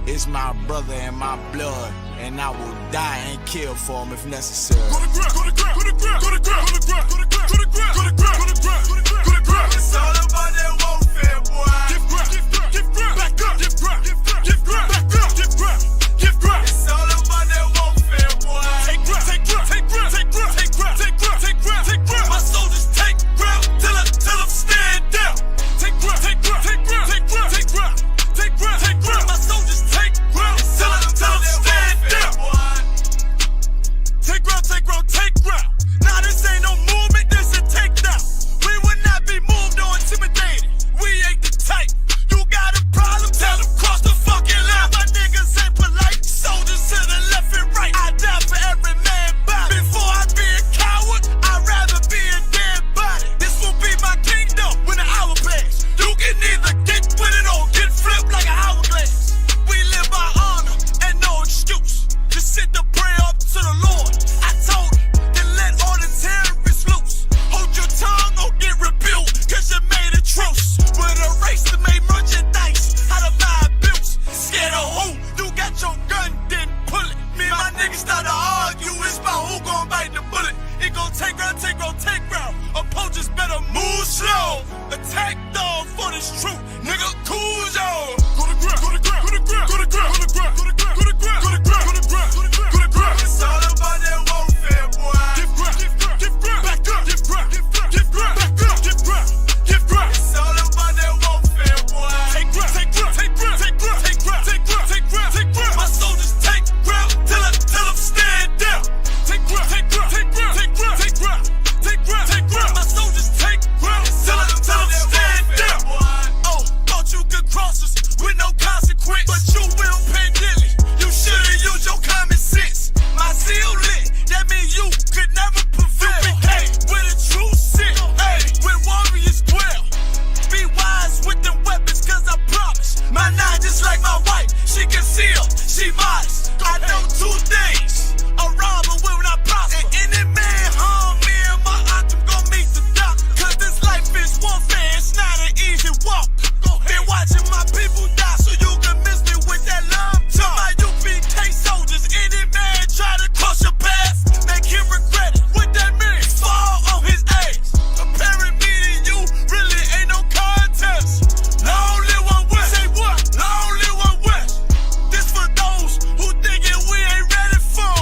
It's my brother and my blood, and I will die and kill for him if necessary. Go to ground, go to ground, go to ground, go to ground, go to ground, go to ground, go to ground, go to ground, go to ground, go to ground. It's all about that warfare, boy. Give ground, give ground, give ground, back up, give ground, give ground, give ground, back up, give ground, give ground. It's all about that warfare, boy. Take ground, take ground, take ground, take ground, take ground, take ground, take ground, take ground. My soldiers take ground till I'm stand down. Take ground, take ground, take ground, take ground, take ground, take ground, take ground. My soldiers take ground till I'm stand down. Take ground, take ground, take ground. Nah, this ain't no movement, this a takedown. We will not be moved or intimidated. We ain't the type. You got a problem, tell them cross the fucking line. My niggas ain't polite. Soldiers to the left and right. I die for every man body. Before I be a coward, I'd rather be a dead body. This will be my kingdom when the hour pass. You can either get with it or get flipped like an hourglass. We live by honor and no excuse. Just sit the prayer up to the Lord. I told him, then let all the terrorists loose. Hold your tongue or get rebuked, cause you made a truce. With a race to make merchandise out of my abuse. Scared of who? You got your gun, then pull it. Me and my niggas start to argue, it's about who gon' bite the bullet. It gon' take round, take round, take round. Opponents better move slow. Attack dog for this truth, nigga, cool yo. Go to ground, go to ground, go to ground, go to ground, go to ground, go to ground, go to ground, go to ground, go to ground, go to ground, go to ground. It's all about that warfare, boy. Give ground, give ground, give ground, back up, give ground, give ground, give ground, back up, give ground, give ground. It's all about that warfare, boy. Take ground, take ground, take ground, take ground, take ground, take ground, take ground, take ground. My soldiers take ground till I'm stand down. Take ground, take ground, take ground, take ground, take ground, take ground, take ground. My soldiers take ground till I'm stand down. Oh, thought you could cross us with no consequence, but you will pay dearly. You should've used your common sense. My zeal lit, that means you could never prevail. Hey, where the truth sit, hey, where warriors dwell. Be wise with them weapons, cause I promise. My nine just like my wife, she concealed, she modest. I know two things, a robber will not prosper. And any man harm me and my aunt, I'm gon' meet the doctor. Cause this life is warfare, it's not an easy walk. Been watching my people die so you can miss me with that love talk. My UPK soldiers, any man try to cross your path, make him regret it. What that mean? Fall on his ass. Comparing me to you really ain't no contest. Long live one West. Say what? Long live one West. This for those who thinking we ain't ready for.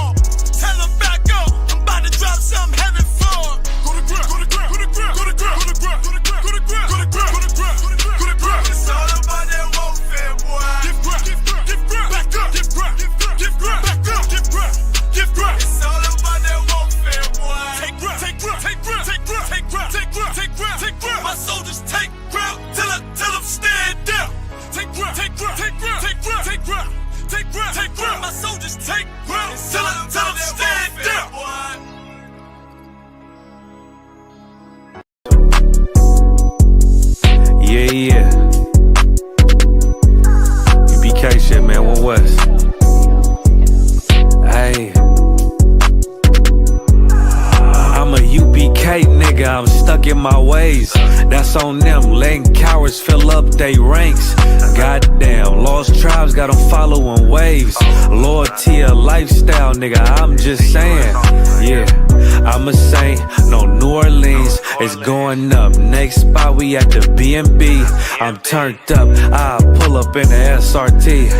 Tell them back up, I'm about to drop something heavy for. Go to ground, go to ground, go to ground, go to ground, go to ground, go to ground, go to ground, go to ground, go to ground, go to ground. It's all about that warfare, boy. Give ground, give ground, give ground, back up, give ground, give ground, give ground, back up, give ground, give ground. It's all about that warfare, boy. Take ground, take ground, take ground, take ground, take ground, take ground, take ground, take ground. My soldiers take ground till I'm stand down. Take ground, take ground, take ground, take ground, take ground, take ground, take ground. My soldiers take ground till I'm stand down. Yeah. UPK shit, man, One West. Hey. I'm a UPK nigga, I'm stuck in my ways. That's on them, letting cowards fill up they ranks. Goddamn, lost tribes got them following waves. Loyalty a lifestyle, nigga, I'm just saying. Yeah, I'm a saint, no New Orleans, it's going up. Next spot, we at the B&B. I'm turned up, I pull up in the SRT.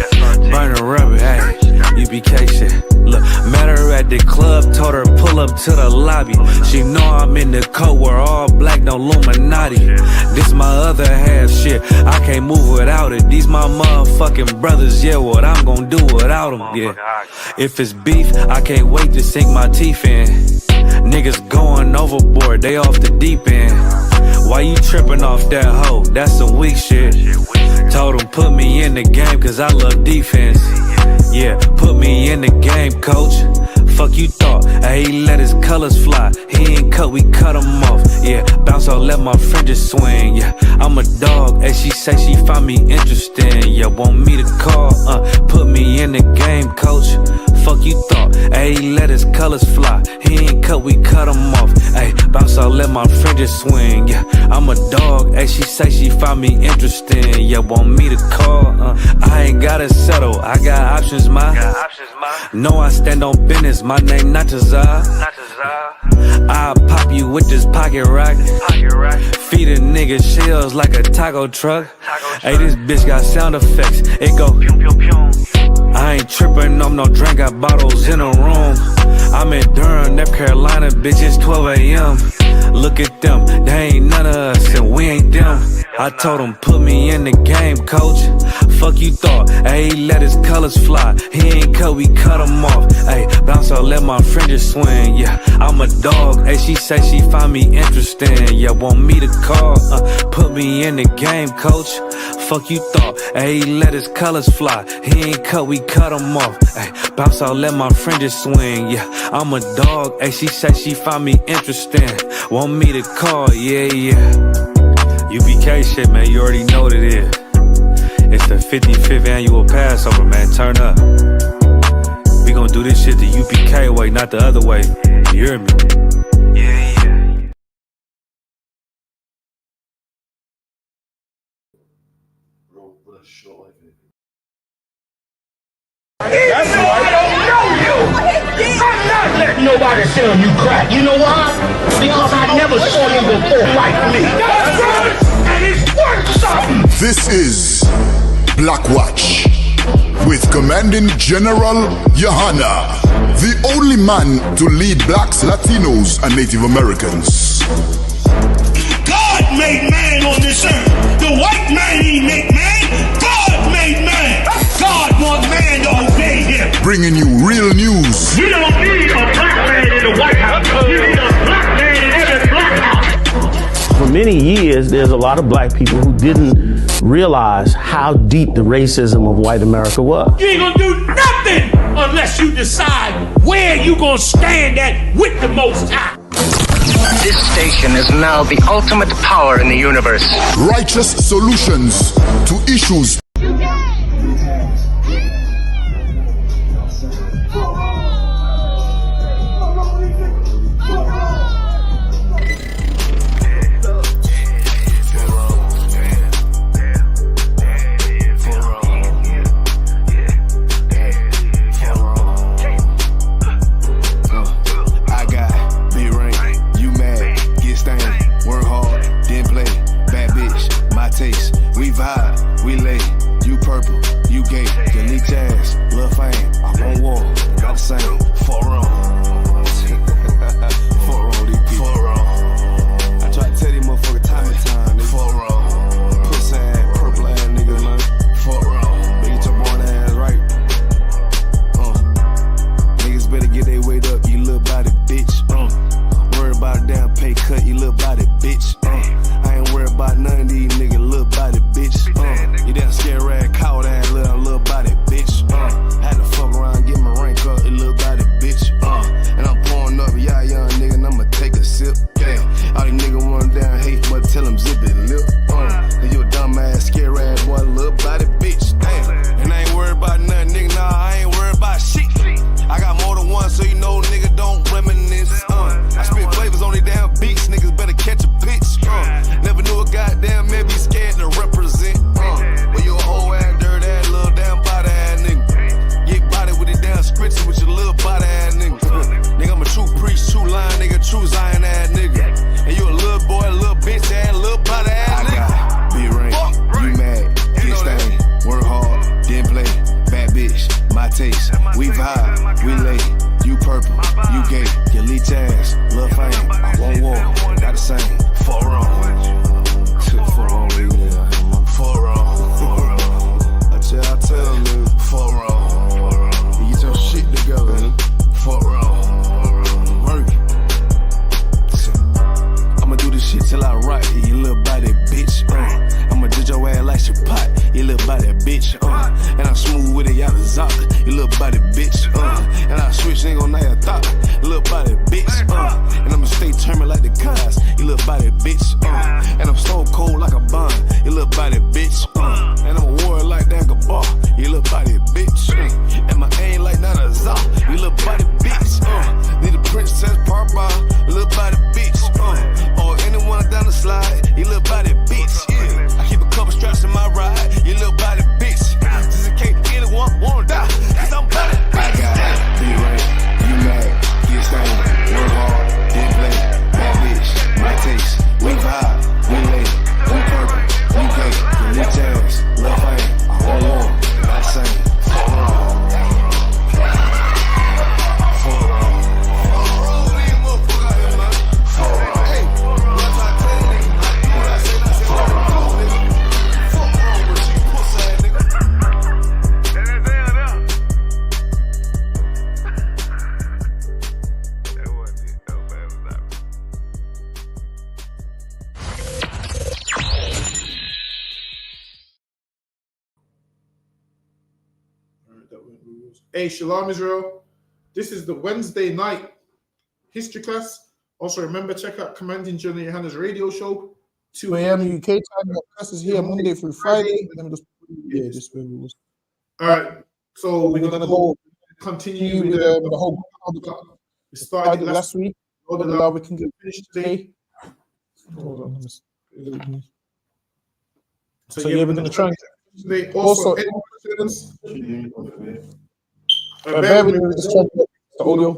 Burning rubber, hey, UPK shit. Look, met her at the club, told her pull up to the lobby. She know I'm in the coat, we're all black, no Illuminati. This my other half shit, I can't move without it. These my motherfucking brothers, yeah, what I'm gon' do without them, yeah. If it's beef, I can't wait to sink my teeth in. Niggas going overboard, they off the deep end. Why you tripping off that hoe? That's some weak shit. Told him put me in the game cause I love defense. Yeah, put me in the game, coach. Fuck you thought, he let his colors fly. He ain't cut, we cut him off. Yeah, bounce out, let my fringes swing. Yeah, I'm a dog, and she say she find me interesting. Yeah, want me to call, put me in the game, coach. Fuck you thought, he let his colors fly. He ain't cut, we cut him off. Ay, bounce out, let my fringes swing. Yeah, I'm a dog, and she say she find me interesting. Yeah, want me to call, I ain't got gotta settle. I got options, ma. No, I stand on business. My name not Tazar. I'll pop you with this pocket rock. Feed a nigga shells like a taco truck. Hey, this bitch got sound effects. It go pew pew pew. I ain't trippin' on no drink, got bottles in a room. I'm in Durham, North Carolina, bitch, it's 12 a.m. Look at them, they ain't none of us, and we ain't them. I told him, put me in the game, coach. Fuck you thought, ayy, let his colors fly. He ain't cut, we cut him off. Ayy, bounce out, let my fringes swing, yeah. I'm a dog, ayy, she say she find me interesting. Yeah, want me to call, put me in the game, coach. Fuck you thought, ayy, let his colors fly. He ain't cut, we cut him off. Ayy, bounce out, let my fringes swing, yeah. I'm a dog, ayy, she say she find me interesting. Want me to call, yeah. UPK shit, man, you already know what it is. It's the 55th annual Passover, man, turn up. We gon' do this shit the UPK way, not the other way. You hear me? Yeah. That's why I don't know you. I'm not letting nobody sell you crack. You know why? Because I never saw you before like me. That's right. And it's worth something. This is Black Watch with Commanding General Yohana, the only man to lead blacks, Latinos, and Native Americans. God made man on this earth. The white man ain't make man. God made man. God wants man to obey him. Bringing you real news. You don't need a black man in the White House. You need a black man in every black house. For many years, there's a lot of black people who didn't realize how deep the racism of white America was. You ain't gonna do nothing unless you decide where you gonna stand at with the Most High. This station is now the ultimate power in the universe. Righteous solutions to issues. Body bitch, yeah. I keep a couple straps in my ride. You little body bitch. Just in case Hey, Shalom Israel. This is the Wednesday night history class. Also, remember, check out Commanding General Yohana's radio show. 2 a.m. UK time. The class is here Monday through Friday. Let me just this way we was. All right. So we're gonna go continue with the whole. We started last week. We can get finished today. Hold on. So yeah, we're gonna try and today. Also, any questions? Bear with me. Just try to get the audio.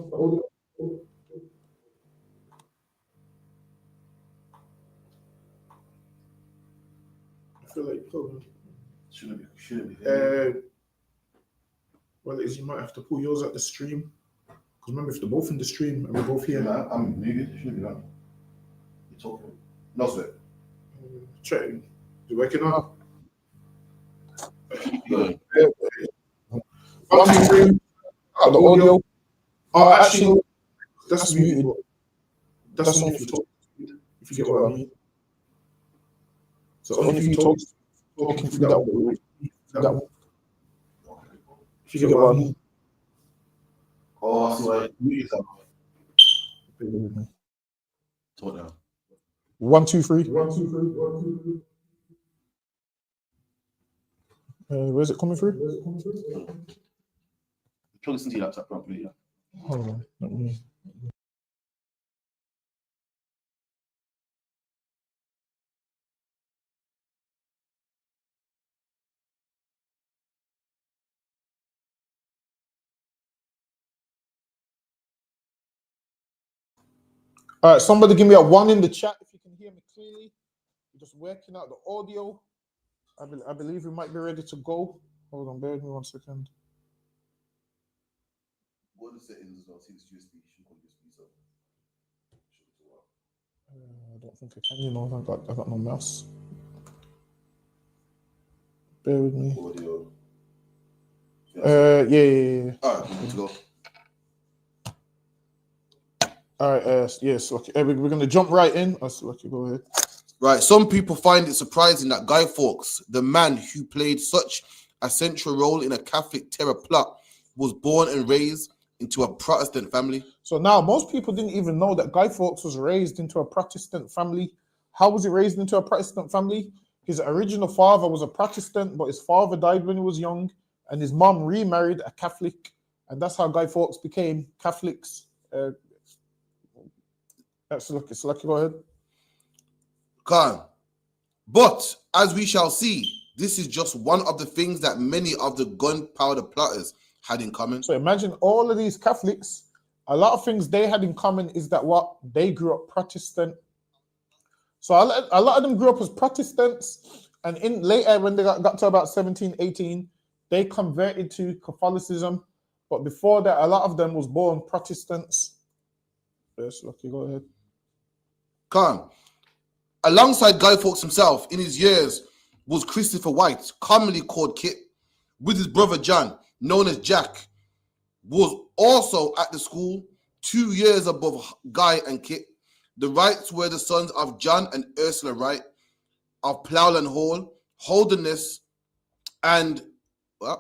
I feel like shouldn't be. Well, it is. You might have to pull yours at the stream. Because remember, if they're both in the stream and we're both here. Yeah, I'm muted. It shouldn't be done. You're talking. No, sir. Check. You working on? Good. The audio. Oh, actually, that's muted. That's only if you talk. If you get what I mean. So only if you talk. Talking through that one. That one. If you get what I mean. Oh, I see why muted that. Talk now. 1, 2, 3. 1, 2, 3. 1, 2, 3. Where's it coming through? Plug this into your laptop properly. Yeah. Hold on. Let me. All right, somebody give me a 1 in the chat if you can hear me clearly. We're just working out the audio. I believe we might be ready to go. Hold on, bear with me 1 second. What are the settings as well? See this USB. Should call USB. So. I don't think I can. You know, I got no mouse. Bear with me. Audio. Yeah. All right, good to go. All right, yes, okay. We're going to jump right in. Okay, go ahead. Right, some people find it surprising that Guy Fawkes, the man who played such a central role in a Catholic terror plot, was born and raised into a Protestant family. So now, most people didn't even know that Guy Fawkes was raised into a Protestant family. How was he raised into a Protestant family? His original father was a Protestant, but his father died when he was young, and his mom remarried a Catholic, and that's how Guy Fawkes became Catholics. It's lucky. Go ahead. Khan. But as we shall see, this is just one of the things that many of the gunpowder plotters had in common. So imagine all of these Catholics, a lot of things they had in common is that what? They grew up Protestant. So a lot of them grew up as Protestants, and in later when they got to about 17, 18, they converted to Catholicism. But before that, a lot of them was born Protestants. Yes, lucky, go ahead. Khan. Alongside Guy Fawkes himself in his years was Christopher White, commonly called Kit, with his brother John, known as Jack, was also at the school 2 years above Guy and Kit. The Wrights were the sons of John and Ursula Wright of Plowland Hall, Holderness, and were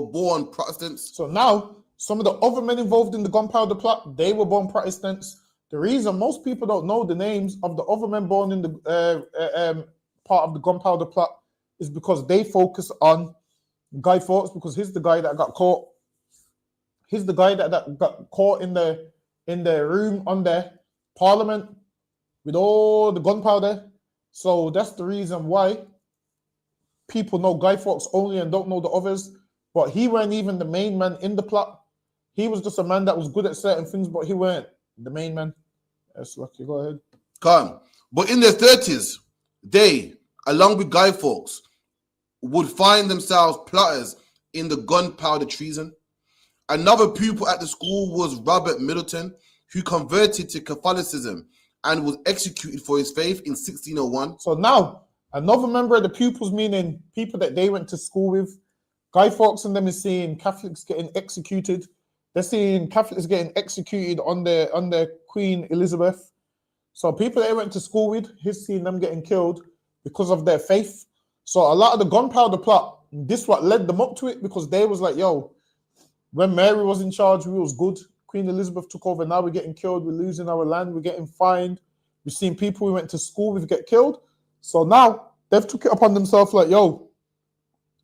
born Protestants. So now, some of the other men involved in the gunpowder plot, they were born Protestants. The reason most people don't know the names of the other men born in the part of the gunpowder plot is because they focus on Guy Fawkes, because he's the guy that got caught. He's the guy that got caught in the room under Parliament with all the gunpowder. So that's the reason why people know Guy Fawkes only and don't know the others. But he weren't even the main man in the plot. He was just a man that was good at certain things, but he weren't the main man. That's lucky. Go ahead. Come. But in their 30s, they, along with Guy Fawkes, would find themselves plotters in the gunpowder treason. Another pupil at the school was Robert Middleton, who converted to Catholicism and was executed for his faith in 1601. So now, another member of the pupils, meaning people that they went to school with, Guy Fawkes and them is seeing Catholics getting executed. They're seeing Catholics getting executed under Queen Elizabeth. So people they went to school with, he's seeing them getting killed because of their faith. So a lot of the gunpowder plot this what led them up to it, because they was like, yo, when Mary was in charge, we was good. Queen Elizabeth took over. Now we're getting killed. We're losing our land. We're getting fined. We've seen people we went to school with get killed. So now they've took it upon themselves like, yo,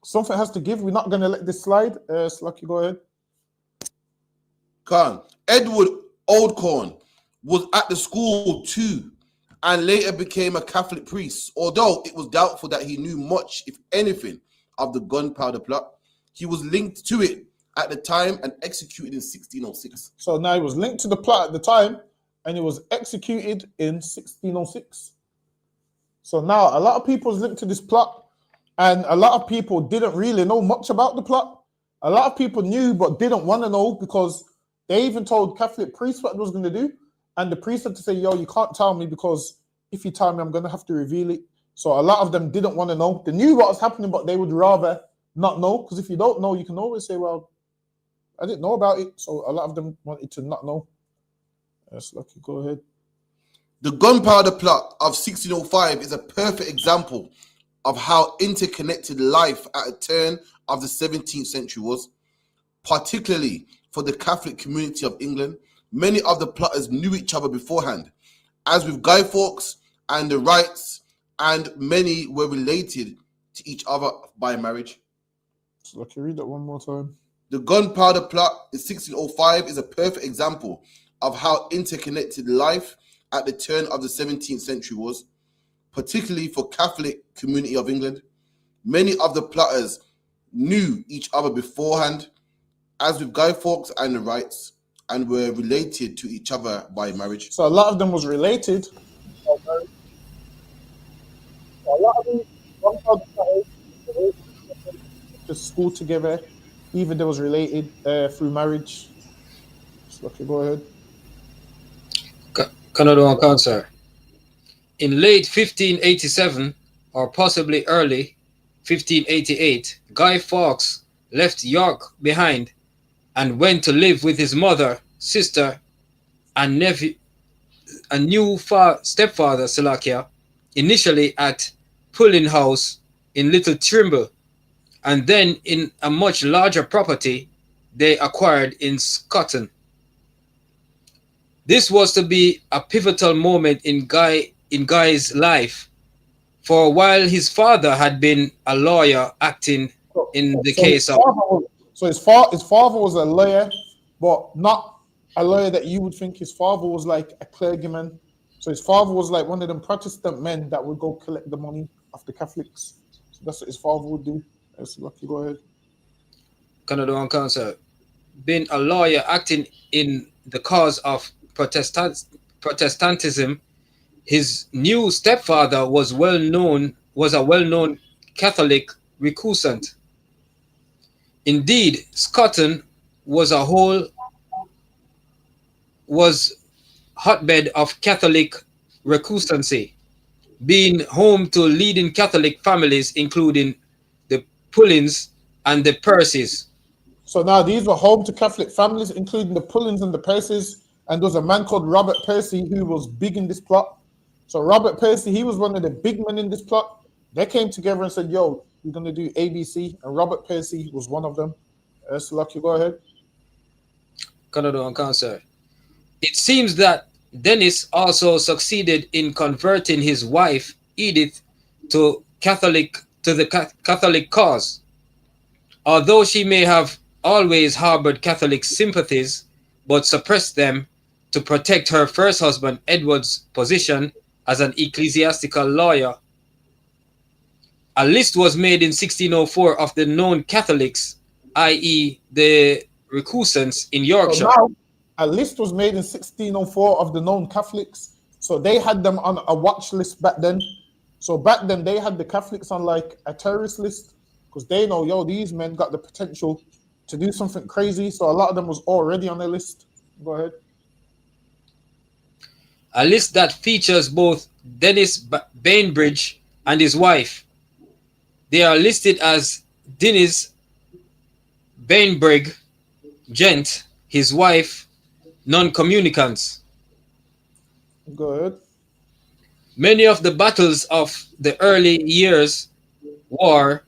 something has to give. We're not going to let this slide. Slucky, go ahead. Khan. Edward Oldcorn was at the school too, and later became a Catholic priest. Although it was doubtful that he knew much, if anything, of the gunpowder plot, he was linked to it at the time and executed in 1606. So now he was linked to the plot at the time, and he was executed in 1606. So now a lot of people was linked to this plot, and a lot of people didn't really know much about the plot. A lot of people knew but didn't want to know, because they even told Catholic priests what it was going to do, and the priest had to say, yo, you can't tell me, because if you tell me, I'm going to have to reveal it. So a lot of them didn't want to know. They knew what was happening, but they would rather not know, because if you don't know, you can always say, well, I didn't know about it. So a lot of them wanted to not know. Yes, Lucky, go ahead. The gunpowder plot of 1605 is a perfect example of how interconnected life at a turn of the 17th century was, particularly for the Catholic community of England. Many of the plotters knew each other beforehand, as with Guy Fawkes and the Wrights, and many were related to each other by marriage. So Lucky, read that one more time. The gunpowder plot in 1605 is a perfect example of how interconnected life at the turn of the 17th century was, particularly for Catholic community of England. Many of the plotters knew each other beforehand, as with Guy Fawkes and the Wrights, and were related to each other by marriage. So a lot of them was related. So a lot of them to school together, even they was related through marriage. So, okay, go ahead. Canada Council. In late 1587, or possibly early 1588, Guy Fawkes left York behind and went to live with his mother, sister, and nephew, a new stepfather, Salakia, initially at Pulling House in Little Trimble, and then in a much larger property they acquired in Scotland. This was to be a pivotal moment in Guy's life, for while his father had been a lawyer acting in the case of... So his father was a lawyer, but not a lawyer that you would think. His father was like a clergyman. So his father was like one of them Protestant men that would go collect the money of the Catholics. So that's what his father would do. Yes, Lucky, go ahead. Canada Council. Being a lawyer acting in the cause of Protestantism, his new stepfather was a well-known Catholic recusant. Indeed, Scotland was hotbed of Catholic recusancy, being home to leading Catholic families, including the Pullins and the Percys. So now these were home to Catholic families, including the Pullins and the Percys. And there was a man called Robert Percy who was big in this plot. So Robert Percy, he was one of the big men in this plot. They came together and said, yo, we're going to do ABC. And Robert Percy was one of them. So Lucky, go ahead. Canada Council. It seems that Dennis also succeeded in converting his wife, Edith, to the Catholic cause. Although she may have always harbored Catholic sympathies, but suppressed them to protect her first husband, Edward's position as an ecclesiastical lawyer. A list was made in 1604 of the known Catholics, i.e. the recusants in Yorkshire. So now, a list was made in 1604 of the known Catholics. So they had them on a watch list back then. So back then they had the Catholics on like a terrorist list, because they know, yo, these men got the potential to do something crazy. So a lot of them was already on their list. Go ahead. A list that features both Dennis Bainbridge and his wife. They are listed as Dennis Bainbridge, Gent, his wife, non-communicants. Go ahead. Many of the battles of the early years war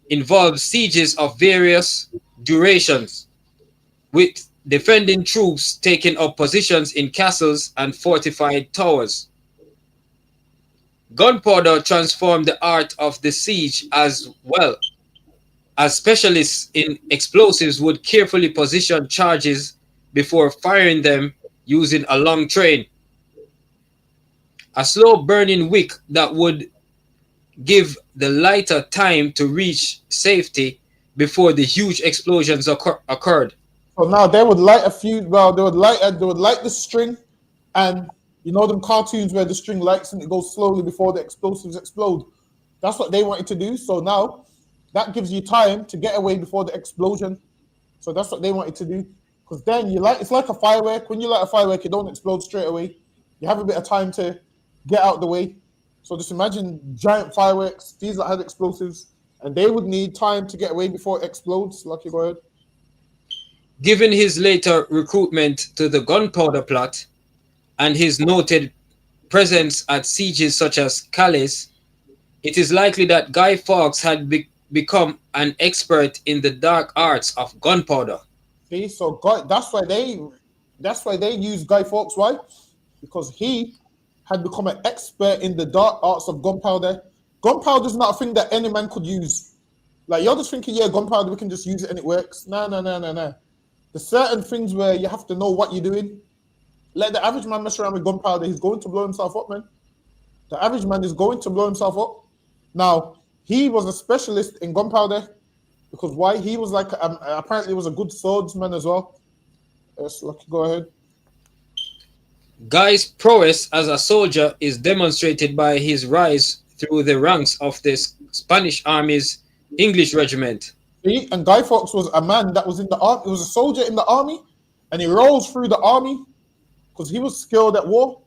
involved sieges of various durations, with defending troops taking up positions in castles and fortified towers. Gunpowder transformed the art of the siege as well, as specialists in explosives would carefully position charges before firing them using a long train. A slow burning wick that would give the lighter time to reach safety before the huge explosions occurred. So now they would light a few. Well, they would light the string, and you know them cartoons where the string lights and it goes slowly before the explosives explode. That's what they wanted to do. So now that gives you time to get away before the explosion. So that's what they wanted to do. Because then you light. It's like a firework. When you light a firework, it don't explode straight away. You have a bit of time to get out the way. So just imagine giant fireworks. These that had explosives, and they would need time to get away before it explodes. Lucky, go ahead. Given his later recruitment to the gunpowder plot and his noted presence at sieges such as Calais, it is likely that Guy Fawkes had become an expert in the dark arts of gunpowder. See, so that's why they use Guy Fawkes. Why? Because he had become an expert in the dark arts of gunpowder. Gunpowder is not a thing that any man could use. Like, you're just thinking, yeah, gunpowder, we can just use it and it works. No. There's certain things where you have to know what you're doing. Let the average man mess around with gunpowder, he's going to blow himself up, man. The average man is going to blow himself up. Now, he was a specialist in gunpowder because why? He was like, apparently was a good swordsman as well. Yes, Lucky, go ahead. Guy's prowess as a soldier is demonstrated by his rise through the ranks of the Spanish Army's English regiment. See? And Guy Fawkes was a man that was in the army. He was a soldier in the army, and he rose through the army because he was skilled at war.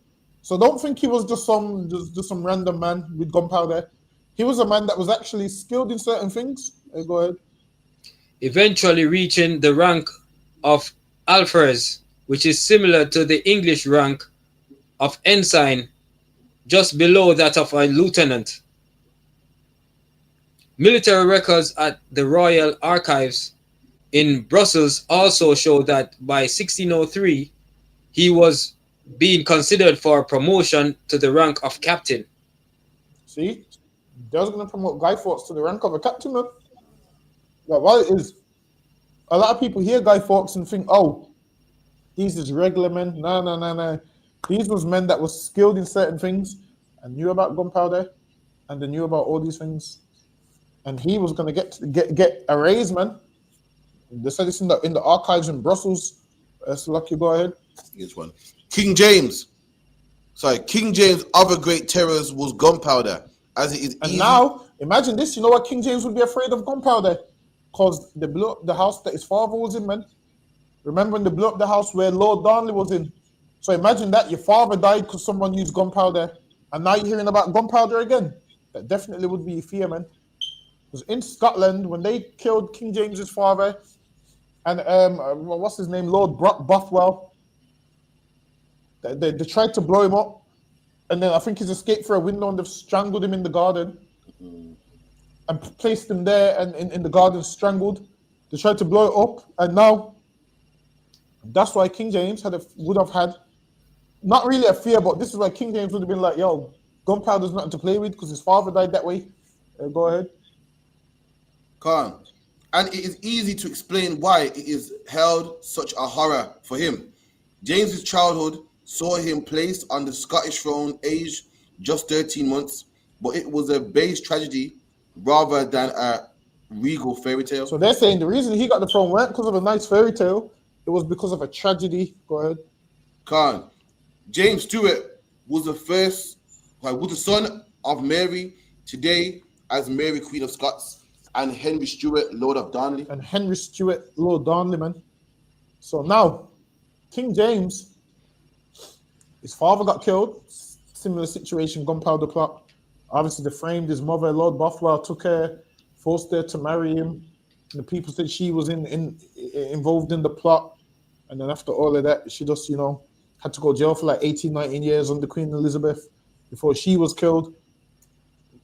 So don't think he was just some random man with gunpowder. He was a man that was actually skilled in certain things. Go ahead. Eventually reaching the rank of alferez, which is similar to the English rank of ensign, just below that of a lieutenant. Military records at the Royal Archives in Brussels also show that by 1603, he was being considered for promotion to the rank of captain. See, they was going to promote Guy Fawkes to the rank of a captain, man. Like, well, it is. A lot of people hear Guy Fawkes and think, oh, these is regular men. No. These was men that was skilled in certain things and knew about gunpowder, and they knew about all these things. And he was going to get a raise, man. They said this in the archives in Brussels. So Lucky, go ahead. Here's one. King James' other great terrors was gunpowder, as it is and easy. Now, imagine this. You know what King James would be afraid of gunpowder? Because they blew up the house that his father was in, man. Remember when they blew up the house where Lord Darnley was in? So imagine that. Your father died because someone used gunpowder, and now you're hearing about gunpowder again. That definitely would be a fear, man. Because in Scotland, when they killed King James's father, and what's his name, Lord Bothwell, they tried to blow him up, and then I think he's escaped through a window and they've strangled him in the garden, and placed him there and in the garden strangled. They tried to blow it up, and now that's why King James would have had not really a fear, but this is why King James would have been like, yo, gunpowder's nothing to play with because his father died that way. Go ahead. Khan. And it is easy to explain why it is held such a horror for him. James's childhood saw him placed on the Scottish throne, aged just 13 months, but it was a base tragedy rather than a regal fairy tale. So they're saying the reason he got the throne weren't because of a nice fairy tale, it was because of a tragedy. Go ahead. Khan. James Stewart was the son of Mary, today as Mary, Queen of Scots, and Henry Stuart, Lord of Darnley. And Henry Stuart, Lord Darnley, man. So now, King James, his father got killed. Similar situation, gunpowder plot. Obviously, they framed his mother, Lord Bothwell, took her, forced her to marry him. And the people said she was involved in the plot. And then after all of that, she just, had to go to jail for like 18, 19 years under Queen Elizabeth before she was killed.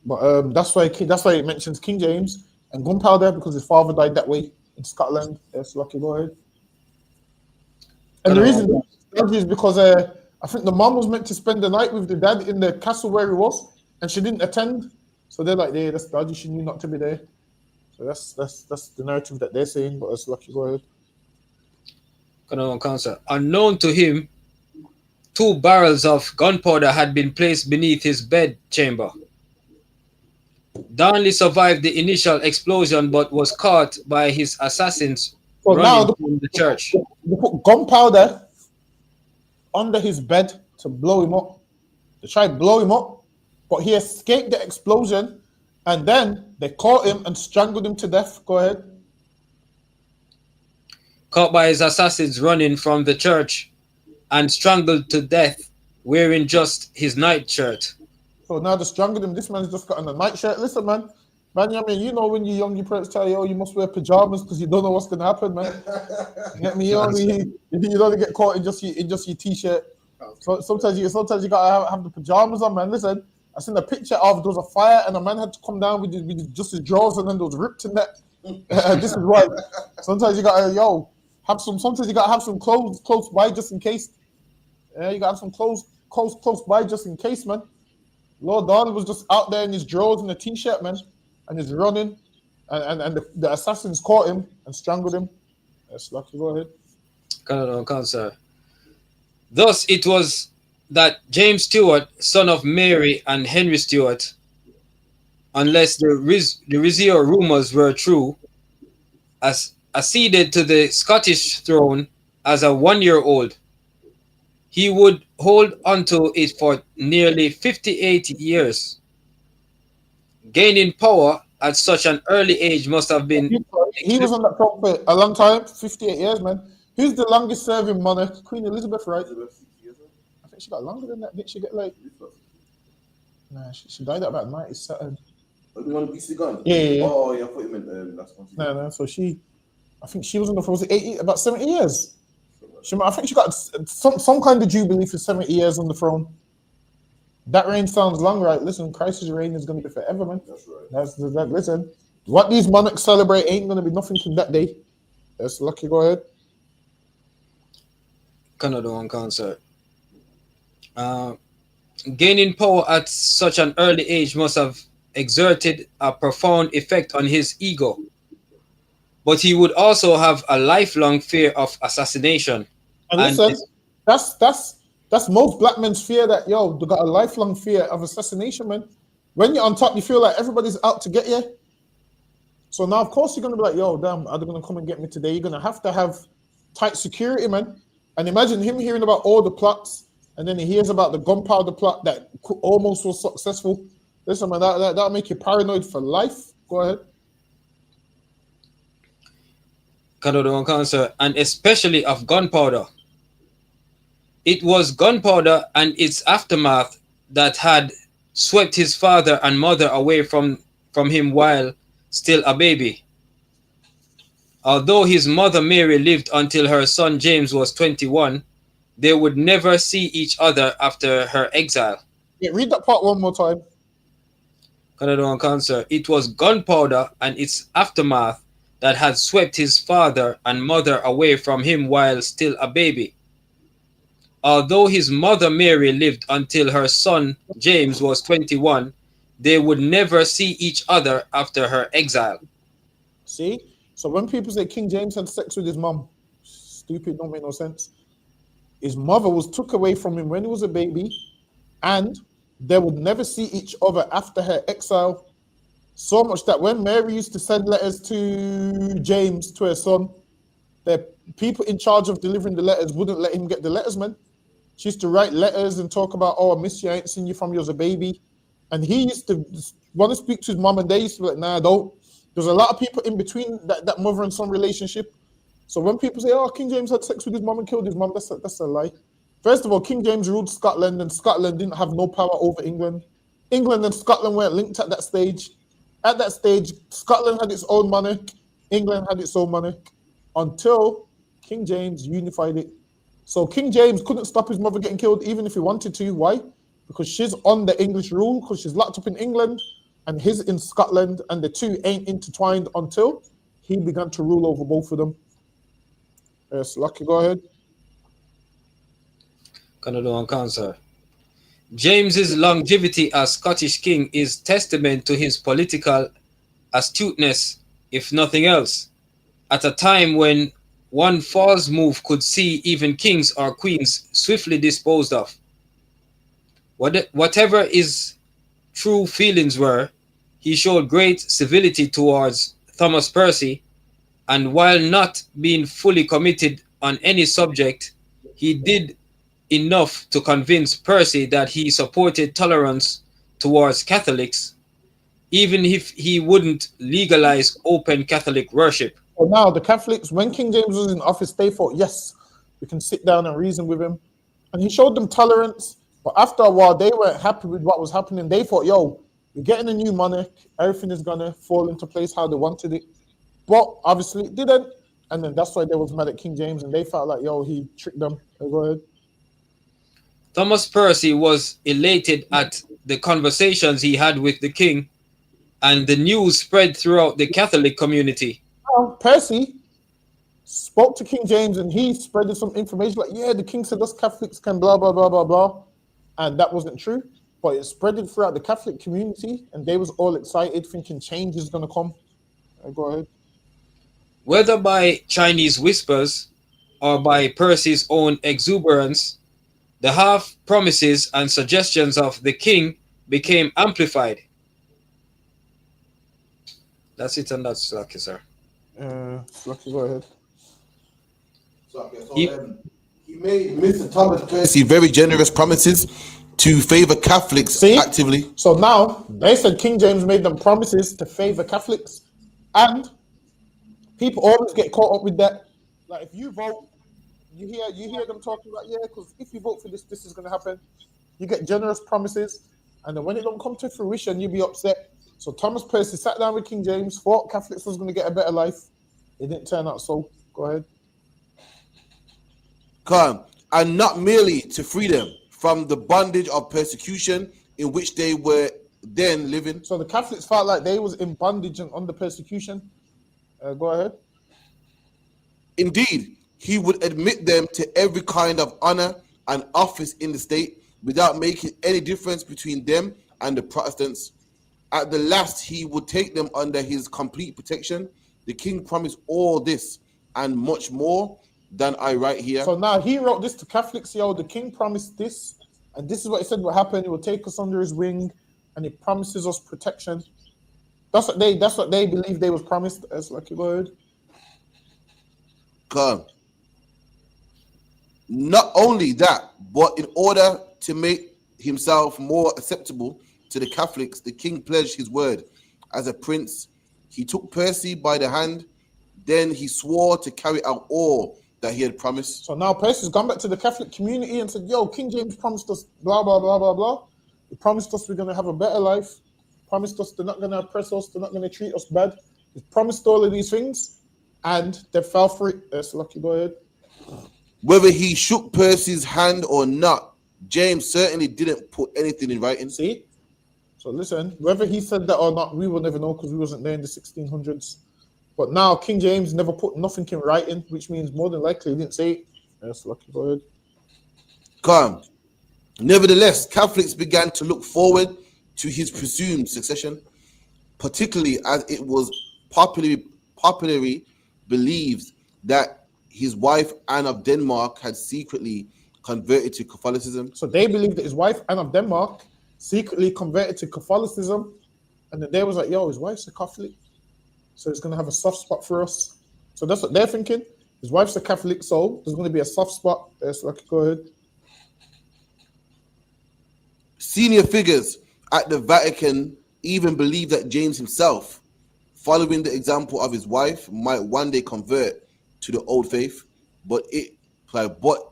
But that's why it mentions King James. and gunpowder because his father died that way in Scotland. Yes, Lucky, go ahead. And the reason is because I think the mom was meant to spend the night with the dad in the castle where he was, and she didn't attend. So they're like, "Yeah, that's dodgy. She knew not to be there." So that's the narrative that they're saying. But it's Lucky, go ahead. Unknown to him, 2 barrels of gunpowder had been placed beneath his bed chamber. Darnley survived the initial explosion but was caught by his assassins running from the church. They put gunpowder under his bed to blow him up. They tried to blow him up, but he escaped the explosion, and then they caught him and strangled him to death. Go ahead. Caught by his assassins running from the church and strangled to death wearing just his nightshirt. So now they strangled him. This man's just got on a nightshirt. Listen, man, I mean, you know when you're young, your parents tell you, oh, you must wear pajamas because you don't know what's going to happen, man. You get me? You only get caught in just your t-shirt. So sometimes you gotta have the pajamas on, man. Listen, I seen a picture of there was a fire and a man had to come down with just his drawers and then those ripped in that. This is why. Sometimes you gotta Sometimes you gotta have some clothes close by just in case. Yeah, you gotta have some clothes close by just in case, man. Lord Darnley was just out there in his drawers and a t-shirt, man, and he's running, and the assassins caught him and strangled him. Yes, Lucky, go ahead. Cancer. Thus, it was that James Stewart, son of Mary and Henry Stewart, unless the Rizzio rumors were true, acceded to the Scottish throne as a 1-year-old. He would hold onto it for nearly 58 years. Gaining power at such an early age must have been... He was on that throne for a long time, 58 years, man. Who's the longest serving monarch? Queen Elizabeth, right? I think she got longer than that. Didn't she get like... Nah, she died at about 97. Oh, you want to piece the gun? Yeah. Oh, yeah, I thought you meant last one. No, so I think she was on the throne for 80, about 70 years. I think she got some kind of jubilee for 70 years on the throne. That reign sounds long, right? Listen, Christ's reign is going to be forever, man. That's right. Listen, what these monarchs celebrate ain't going to be nothing from that day. That's Lucky, go ahead. Canada on concert. Gaining power at such an early age must have exerted a profound effect on his ego. But he would also have a lifelong fear of assassination. And listen, that's most black men's fear, that, yo, they got a lifelong fear of assassination, man. When you're on top, you feel like everybody's out to get you. So now, of course, you're going to be like, yo, damn, are they going to come and get me today? You're going to have tight security, man. And imagine him hearing about all the plots, and then he hears about the gunpowder plot that almost was successful. Listen, man, that'll make you paranoid for life. Go ahead. Cancer, and especially of gunpowder. It was gunpowder and its aftermath that had swept his father and mother away from him while still a baby. Although his mother Mary lived until her son James was 21, they would never see each other after her exile. Yeah, read that part one more time. Cancer. It was gunpowder and its aftermath that had swept his father and mother away from him while still a baby. Although his mother Mary lived until her son James was 21, they would never see each other after her exile. See? So when people say King James had sex with his mom, stupid, don't make no sense. His mother was took away from him when he was a baby, and they would never see each other after her exile. So much that when Mary used to send letters to James, to her son, the people in charge of delivering the letters wouldn't let him get the letters, man. She used to write letters and talk about, oh, I miss you, I ain't seen you from you as a baby. And he used to want to speak to his mom, and they used to be like, nah, don't. There's a lot of people in between that mother and son relationship. So when people say, oh, King James had sex with his mom and killed his mom, that's a lie. First of all, King James ruled Scotland, and Scotland didn't have no power over England. England and Scotland weren't linked at that stage. At that stage, Scotland had its own monarch, England had its own monarch, until King James unified it. So King James couldn't stop his mother getting killed even if he wanted to. Why? Because she's on the English rule, because she's locked up in England. and his in Scotland, and the two ain't intertwined until he began to rule over both of them. Yes, Lucky, go ahead. Canada and Cancer. James's longevity as Scottish king is testament to his political astuteness, if nothing else, at a time when one false move could see even kings or queens swiftly disposed of. Whatever his true feelings were, he showed great civility towards Thomas Percy, and while not being fully committed on any subject, he did enough to convince Percy that he supported tolerance towards Catholics, even if he wouldn't legalize open Catholic worship. So now the Catholics, when King James was in office, they thought, yes, we can sit down and reason with him. And he showed them tolerance. But after a while, they weren't happy with what was happening. They thought, yo, we're getting a new monarch. Everything is going to fall into place how they wanted it. But obviously it didn't. And then that's why they was mad at King James. And they felt like, yo, he tricked them. Go ahead. Thomas Percy was elated at the conversations he had with the king, and the news spread throughout the Catholic community. Percy spoke to King James and he spreaded some information like, yeah, the king said us Catholics can blah, blah, blah, blah, blah. And that wasn't true. But it spread throughout the Catholic community and they was all excited thinking change is going to come. Go ahead. Whether by Chinese whispers or by Percy's own exuberance, the half promises and suggestions of the king became amplified. That's it, and that's Lucky, sir. Lucky, go ahead. He made Mr. Thomas Percy very generous promises to favor Catholics actively. So now they said King James made them promises to favor Catholics, and people always get caught up with that. Like if you vote, you hear them talking about, yeah, because if you vote for this, this is going to happen. You get generous promises, and then when it don't come to fruition, you be upset. So Thomas Percy sat down with King James, thought Catholics was going to get a better life. It didn't turn out so. Go ahead. Come, and not merely to free them from the bondage of persecution in which they were then living. So the Catholics felt like they was in bondage and under persecution. Go ahead. Indeed, he would admit them to every kind of honor and office in the state without making any difference between them and the Protestants. At the last, he would take them under his complete protection. The king promised all this and much more than I write here. So now he wrote this to Catholics, yo, the king promised this, and this is what he said will happen. He will take us under his wing, and he promises us protection. That's what they believe they was promised. As like a word. Come. Not only that, but in order to make himself more acceptable to the Catholics, the king pledged his word. As a prince, he took Percy by the hand, then he swore to carry out all that he had promised. So now Percy's gone back to the Catholic community and said, yo, King James promised us blah, blah, blah, blah, blah. He promised us we're going to have a better life. Promised us they're not going to oppress us. They're not going to treat us bad. He promised all of these things, and they fell for it. That's Lucky, go ahead. Whether he shook Percy's hand or not, James certainly didn't put anything in writing. See? So listen, whether he said that or not, we will never know because we wasn't there in the 1600s. But now King James never put nothing in writing, which means more than likely he didn't say it. That's Lucky, go ahead. Come. Nevertheless, Catholics began to look forward to his presumed succession, particularly as it was popularly believed that his wife Anne of Denmark had secretly converted to Catholicism. So they believed that his wife Anne of Denmark secretly converted to Catholicism, and then they was like, yo, his wife's a Catholic, so he's going to have a soft spot for us. So that's what they're thinking. His wife's a Catholic, so there's going to be a soft spot. That's Lucky, go ahead. Senior figures at the Vatican even believed that James himself, following the example of his wife, might one day convert to the old faith, but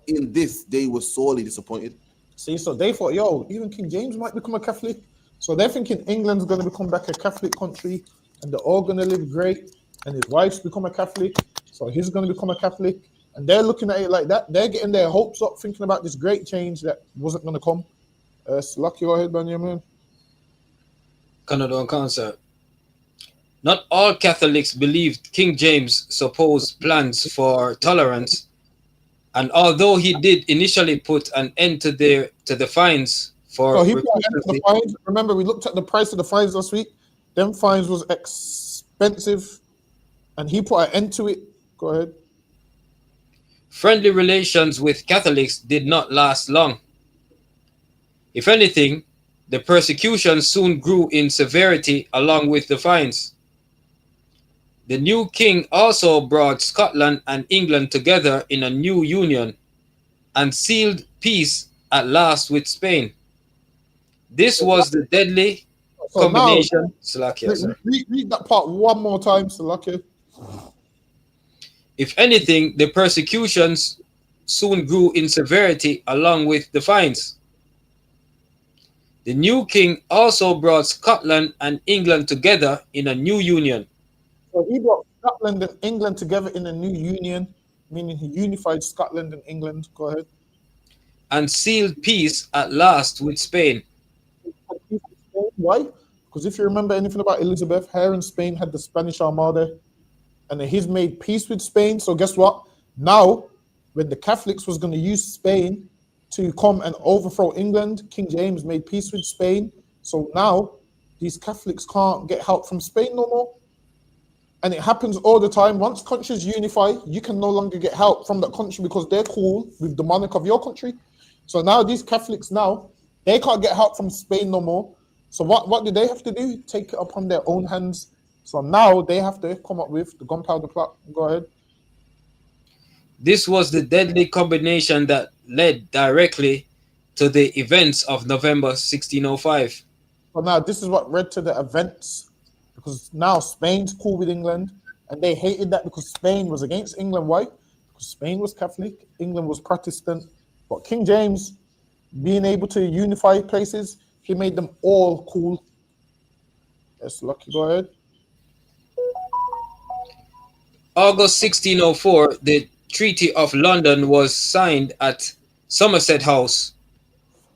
in this they were sorely disappointed. See, so they thought, yo, even King James might become a Catholic. So they're thinking England's going to become back a Catholic country, and they're all going to live great, and his wife's become a Catholic, so he's going to become a Catholic, and they're looking at it like that. They're getting their hopes up, thinking about this great change that wasn't going to come. So Lucky, go ahead, Benjamin. Canada and Cancer. Not all Catholics believed King James' supposed plans for tolerance, and although he did initially put an end to the fines for So he put an end to the recusancy, fines. Remember, we looked at the price of the fines last week. Them fines was expensive, and he put an end to it. Go ahead. friendly relations with Catholics did not last long. If anything, the persecution soon grew in severity along with the fines. The new king also brought Scotland and England together in a new union and sealed peace at last with Spain. This was the deadly So now, combination. Slovakia, sir. read that part one more time, Slovakia. If anything, the persecutions soon grew in severity along with the fines. The new king also brought Scotland and England together in a new union. So he brought Scotland and England together in a new union, meaning he unified Scotland and England. Go ahead. And sealed peace at last with Spain. Why? Because if you remember anything about Elizabeth, her and Spain had the Spanish Armada, and then he's made peace with Spain. So guess what? Now, when the Catholics was going to use Spain to come and overthrow England, King James made peace with Spain. So now these Catholics can't get help from Spain no more. And it happens all the time. Once countries unify, you can no longer get help from that country because they're cool with the monarch of your country. So now these Catholics now, they can't get help from Spain no more. So what do they have to do? Take it upon their own hands. So now they have to come up with the gunpowder plot. Go ahead. This was the deadly combination that led directly to the events of November 1605. So now this is what led to the events, because now Spain's cool with England, and they hated that because Spain was against England. Why? Because Spain was Catholic, England was Protestant. But King James, being able to unify places, he made them all cool. Yes, Lucky, go ahead. August 1604, the Treaty of London was signed at Somerset House.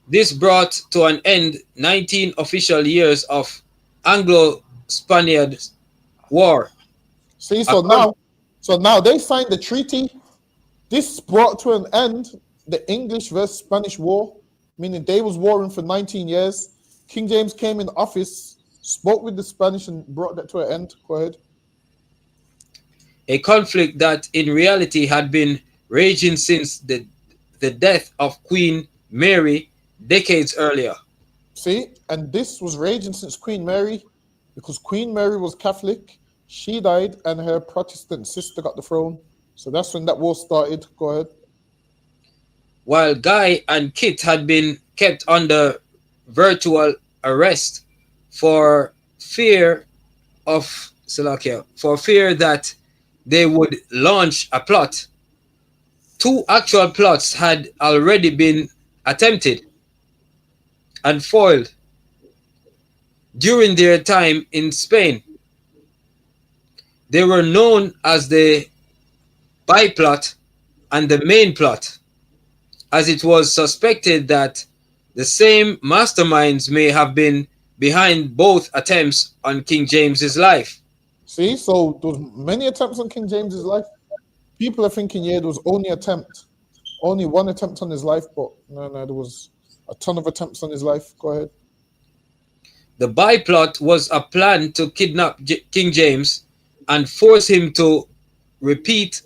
This brought to an end 19 official years of Anglo-Spaniard War. See, so now they signed the treaty. This brought to an end the English versus Spanish War, meaning they was warring for 19 years. King James came in office, spoke with the Spanish, and brought that to an end. Go ahead. A conflict that in reality had been raging since the death of Queen Mary decades earlier. See, and this was raging since Queen Mary, because Queen Mary was Catholic. She died, and her Protestant sister got the throne. So that's when that war started. Go ahead. While Guy and Kit had been kept under virtual arrest for fear that they would launch a plot, 2 actual plots had already been attempted and foiled during their time in Spain. They were known as the biplot and the main plot, as it was suspected that the same masterminds may have been behind both attempts on King James's life. See, so there was many attempts on King James's life. People are thinking, yeah, there was only one attempt on his life, but no, there was a ton of attempts on his life. Go ahead. The biplot was a plan to kidnap King James and force him to repeat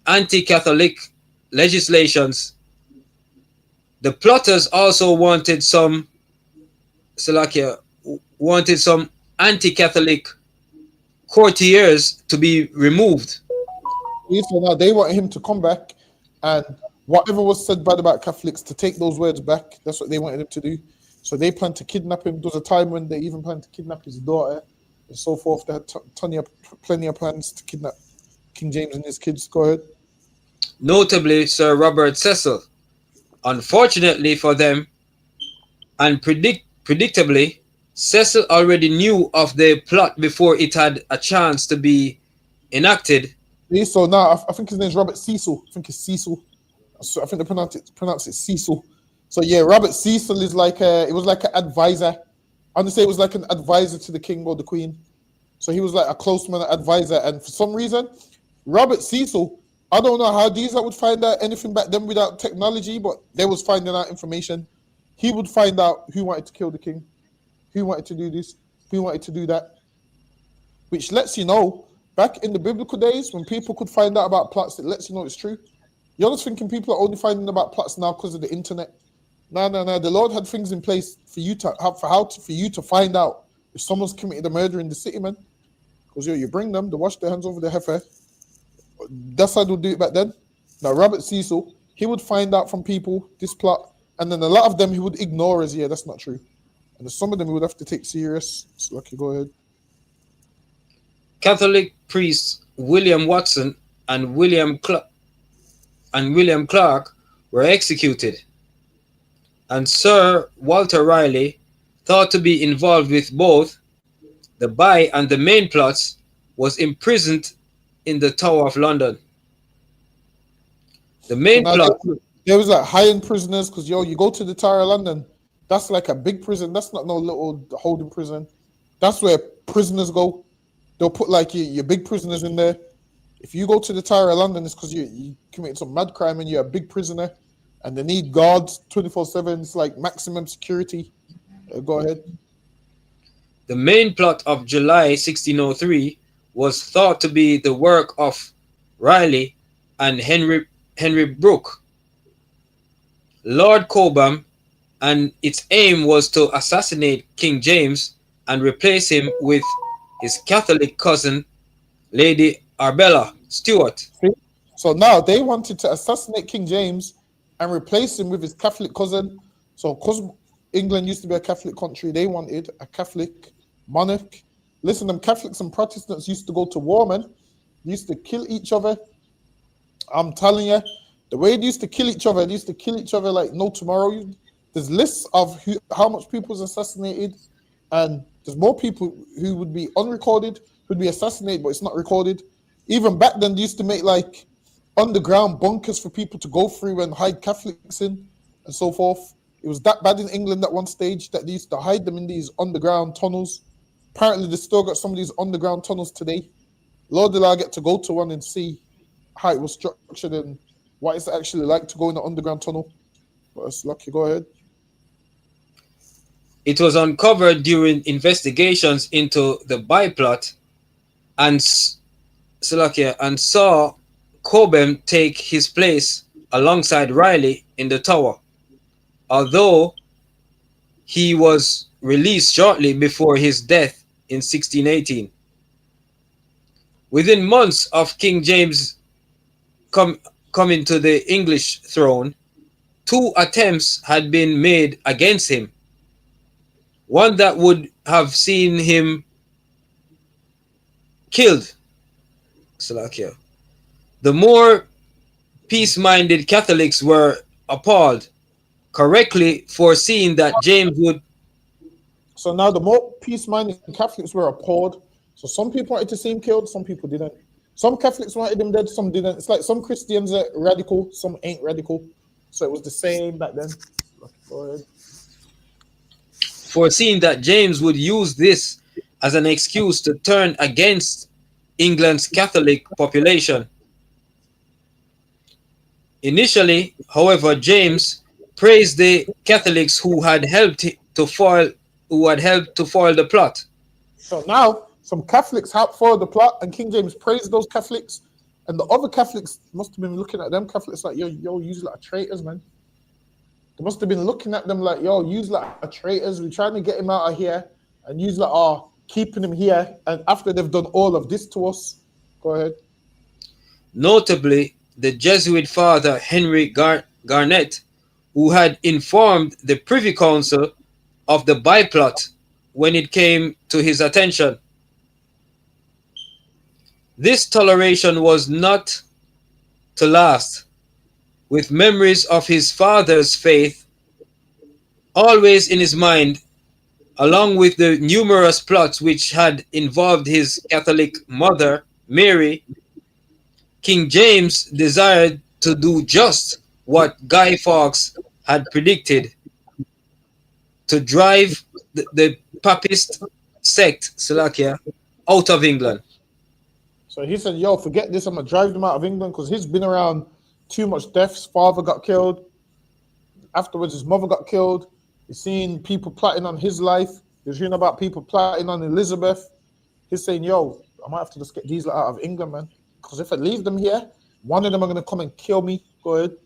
anti-Catholic legislations. The plotters also wanted some anti-Catholic courtiers to be removed. So now they want him to come back, and whatever was said bad about Catholics, to take those words back. That's what they wanted him to do. So they planned to kidnap him. There was a time when they even planned to kidnap his daughter and so forth. They had plenty of plans to kidnap King James and his kids. Go ahead. Notably, Sir Robert Cecil. Unfortunately for them, and predictably, Cecil already knew of the plot before it had a chance to be enacted. So now I think his name's Robert Cecil. I think it's Cecil. So I think they pronounce it Cecil. So yeah, Robert Cecil is like it was like an advisor I understand it was like an advisor to the king or the queen. So he was like a close man advisor. And for some reason, Robert Cecil, I don't know how these would find out anything back then without technology, but they was finding out information. He would find out who wanted to kill the king, who wanted to do this, who wanted to do that. Which lets you know, back in the biblical days, when people could find out about plots, it lets you know it's true. You're just thinking people are only finding about plots now because of the internet. No. The Lord had things in place for you to have, for you to find out if someone's committed a murder in the city, man. Because you bring them, they wash their hands over their heifer. That's how they'll do it back then. Now, Robert Cecil, he would find out from people this plot, and then a lot of them he would ignore as, yeah, that's not true. And some of them he would have to take serious. So, Lucky, go ahead. Catholic priests William Watson and William Clark were executed, and Sir Walter Raleigh, thought to be involved with both the by and the main plots, was imprisoned in the Tower of London. The main plot. There was like high-end prisoners, because you go to the Tower of London, that's like a big prison. That's not no little holding prison. That's where prisoners go. They'll put like your big prisoners in there. If you go to the Tower of London, it's because you committed some mad crime and you're a big prisoner, and they need guards 24/7. It's like maximum security. Go ahead. The main plot of July 1603 was thought to be the work of Raleigh and Henry Brooke, Lord Cobham, and its aim was to assassinate King James and replace him with his Catholic cousin, Lady Arbella Stuart. So now they wanted to assassinate King James and replace him with his Catholic cousin. So because England used to be a Catholic country, they wanted a Catholic monarch. Listen, them Catholics and Protestants used to go to war, man. They used to kill each other. I'm telling you, the way they used to kill each other, like no tomorrow. There's lists of how much people was assassinated, and there's more people who would be unrecorded, who'd be assassinated, but it's not recorded. Even back then, they used to make like underground bunkers for people to go through and hide Catholics in, and so forth. It was that bad in England at one stage that they used to hide them in these underground tunnels. Apparently, they still got some of these underground tunnels today. Lord, did I get to go to one and see how it was structured and what it's actually like to go in an underground tunnel. But it's lucky. Go ahead. It was uncovered during investigations into the byplot, and saw Cobham take his place alongside Raleigh in the Tower, although he was released shortly before his death in 1618. Within months of King James coming to the English throne, 2 attempts had been made against him. One that would have seen him killed. The more peace-minded Catholics were appalled, correctly foreseeing that James would. So now the more peace-minded Catholics were appalled. So some people wanted to see him killed, some people didn't. Some Catholics wanted him dead, some didn't. It's like some Christians are radical, some ain't radical. So it was the same back then. Go ahead. Foreseeing that James would use this as an excuse to turn against England's Catholic population. Initially, however, James praised the Catholics who had helped to foil the plot. So now some Catholics helped foil the plot, and King James praised those Catholics, and the other Catholics must have been looking at them Catholics like, yo, you like traitors, man. They must have been looking at them like, yo, use like traitors. We're trying to get him out of here, and use like, keeping him here. And after they've done all of this to us, go ahead. Notably, the Jesuit father Henry Garnet, who had informed the Privy Council of the byplot when it came to his attention. This toleration was not to last. With memories of his father's faith always in his mind, along with the numerous plots which had involved his Catholic mother, Mary, King James desired to do just what Guy Fawkes had predicted, to drive the Papist sect, Slovakia, out of England. So he said, yo, forget this, I'm going to drive them out of England because he's been around too much deaths. Father got killed. Afterwards, his mother got killed. He's seen people plotting on his life. He's hearing about people plotting on Elizabeth. He's saying, yo, I might have to just get these out of England, man. Because if I leave them here, one of them are going to come and kill me. Go ahead.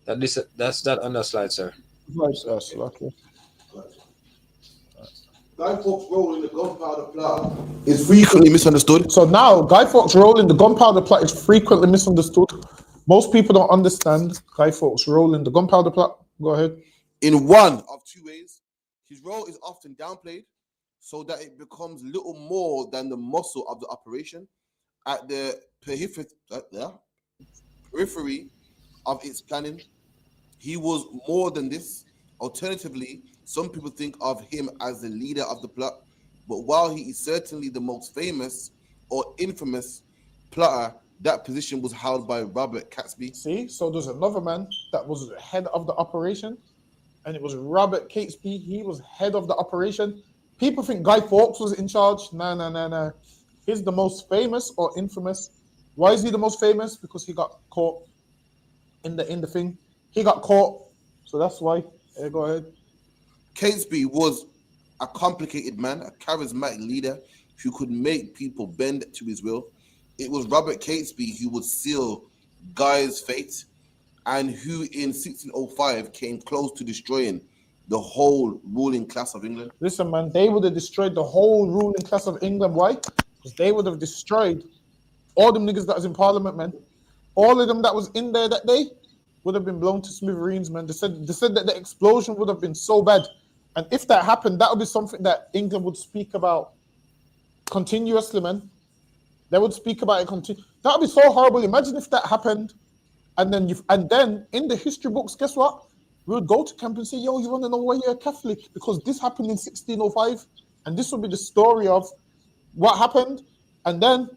That's that on the slide, sir. Okay. Guy Fawkes' role in the gunpowder plot is frequently misunderstood. So now, Guy Fawkes' role in the gunpowder plot is frequently misunderstood. Most people don't understand Guy Fawkes' role in the gunpowder plot. Go ahead. In one of two ways, his role is often downplayed so that it becomes little more than the muscle of the operation at the periphery of its planning. He was more than this. Alternatively, some people think of him as the leader of the plot, but while he is certainly the most famous or infamous plotter, that position was held by Robert Catesby. See, so there's another man that was the head of the operation, and it was Robert Catesby. He was head of the operation. People think Guy Fawkes was in charge. No. He's the most famous or infamous. Why is he the most famous? Because he got caught in the thing. He got caught, so that's why. Go ahead. Catesby was a complicated man, a charismatic leader who could make people bend to his will. It was Robert Catesby who would seal Guy's fate and who in 1605 came close to destroying the whole ruling class of England. Listen, man, they would have destroyed the whole ruling class of England. Why? Because they would have destroyed all them niggas that was in Parliament, man. All of them that was in there that day would have been blown to smithereens, man. They said that the explosion would have been so bad. And if that happened, that would be something that England would speak about continuously, man. They would speak about it continuously. That would be so horrible. Imagine if that happened. And then in the history books, guess what? We would go to camp and say, yo, you want to know why you're a Catholic? Because this happened in 1605. And this would be the story of what happened. And then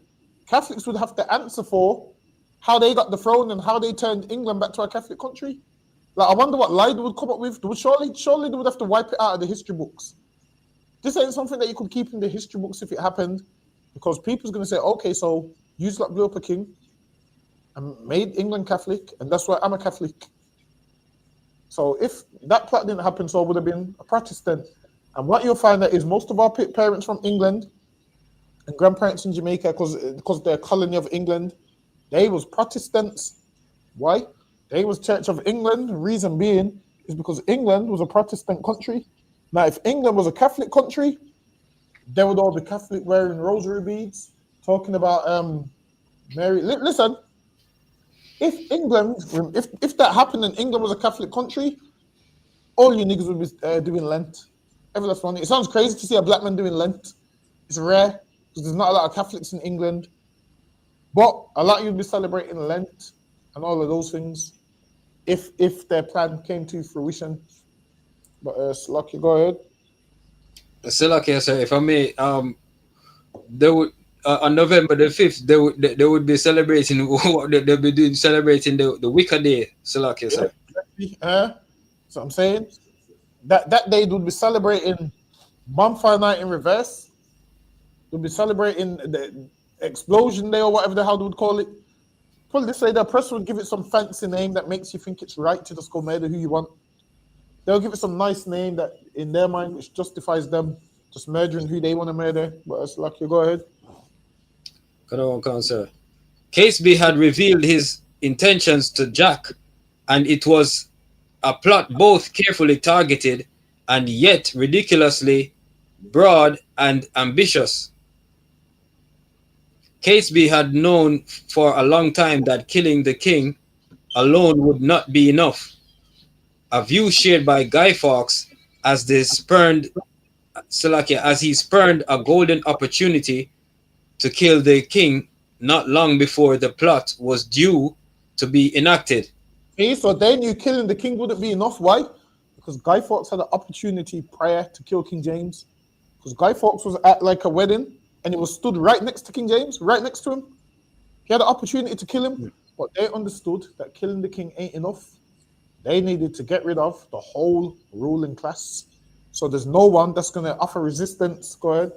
Catholics would have to answer for how they got the throne and how they turned England back to a Catholic country. Like, I wonder what lie they would come up with. Surely they would have to wipe it out of the history books. This ain't something that you could keep in the history books if it happened, because people's going to say, okay, so you like blew up a king and made England Catholic, and that's why I'm a Catholic. So if that plot didn't happen, so I would have been a Protestant. And what you'll find that is most of our parents from England and grandparents in Jamaica, because they're a colony of England, they was Protestants. Why? They was Church of England. Reason being is because England was a Protestant country. Now, if England was a Catholic country, they would all be Catholic, wearing rosary beads, talking about Mary. Listen, if that happened and England was a Catholic country, all you niggas would be doing Lent. Every last one. It sounds crazy to see a black man doing Lent. It's rare because there's not a lot of Catholics in England. But a lot of you would be celebrating Lent and all of those things if their plan came to fruition. But Slocky, go ahead. Slocky, sir, if I may, they would on November the 5th, they would be celebrating what they'll be doing, celebrating the Wicca Day, Slocky, sir. So I'm saying that day they would be celebrating Bonfire Night in reverse. They'll be celebrating the Explosion Day or whatever the hell they would call it. Probably say the press would give it some fancy name that makes you think it's right to just go murder who you want. They'll give it some nice name that in their mind which justifies them just murdering who they want to murder. But it's like, you go ahead. Sir. Catesby had revealed his intentions to Jack, and it was a plot both carefully targeted and yet ridiculously broad and ambitious. Catesby had known for a long time that killing the king alone would not be enough, a view shared by Guy Fawkes as he spurned a golden opportunity to kill the king not long before the plot was due to be enacted. See, so they knew killing the king wouldn't be enough. Why? Because Guy Fawkes had an opportunity prior to kill King James. Because Guy Fawkes was at like a wedding and it was stood right next to King James, right next to him. He had an opportunity to kill him, but they understood that killing the king ain't enough. They needed to get rid of the whole ruling class. So there's no one that's going to offer resistance. Go ahead.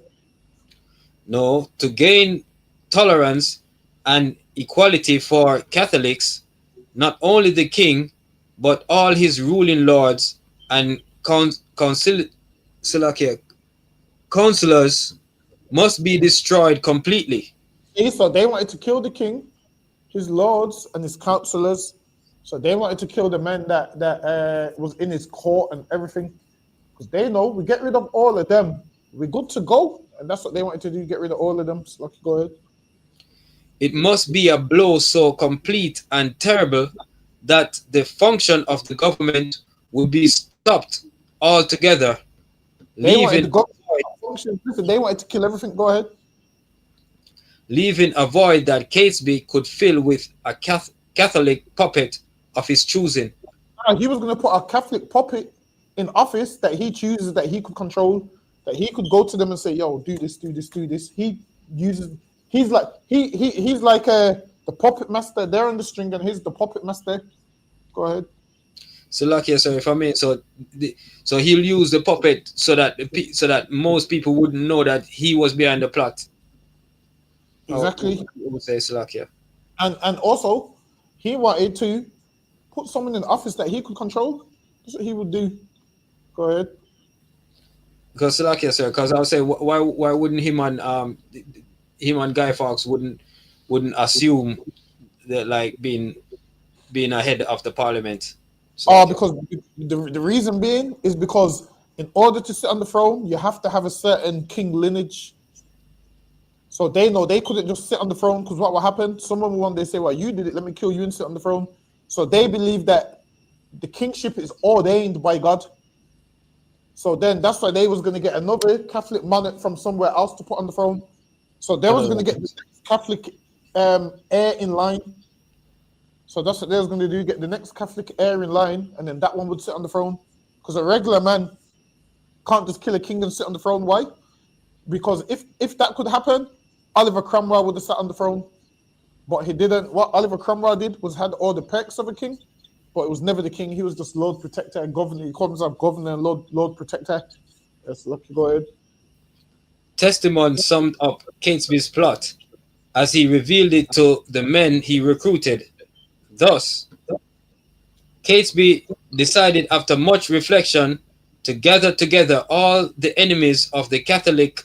No, to gain tolerance and equality for Catholics, not only the king, but all his ruling lords and counselors must be destroyed completely. See, so they wanted to kill the king, his lords, and his counselors. So they wanted to kill the men that was in his court and everything. Because they know we get rid of all of them, we're good to go. And that's what they wanted to do, get rid of all of them. So, go ahead. It must be a blow so complete and terrible that the function of the government would be stopped altogether. They wanted to kill everything. Go ahead. Leaving a void that Catesby could fill with a Catholic puppet of his choosing. He was going to put a Catholic puppet in office that he chooses, that he could control, that he could go to them and say, "Yo, do this, do this, do this." He uses. He's like the puppet master. They're on the string, and he's the puppet master. Go ahead. So, like, sorry if I mean, so he'll use the puppet so that most people wouldn't know that he was behind the plot. Exactly. Say Slovakia. And also, he wanted to put someone in office that he could control. That's what he would do. Go ahead. Because Slovakia, sir, because I would say, why wouldn't him and Guy Fawkes wouldn't assume that, like, being ahead of the parliament? Because the reason being is because in order to sit on the throne, you have to have a certain king lineage. So they know they couldn't just sit on the throne, because what will happen? Someone will one day say, "Well, you did it. Let me kill you and sit on the throne." So they believe that the kingship is ordained by God. So then that's why they was going to get another Catholic monarch from somewhere else to put on the throne. So they was going to get the Catholic heir in line. So that's what they was going to do, get the next Catholic heir in line, and then that one would sit on the throne. Because a regular man can't just kill a king and sit on the throne. Why? Because if that could happen, Oliver Cromwell would have sat on the throne. But he didn't. What Oliver Cromwell did was had all the perks of a king, but it was never the king. He was just Lord Protector and Governor. He called himself Governor and Lord Protector. Yes, lucky. Go ahead. Testimony summed up Catesby's plot as he revealed it to the men he recruited. Thus, Catesby decided after much reflection to gather together all the enemies of the Catholic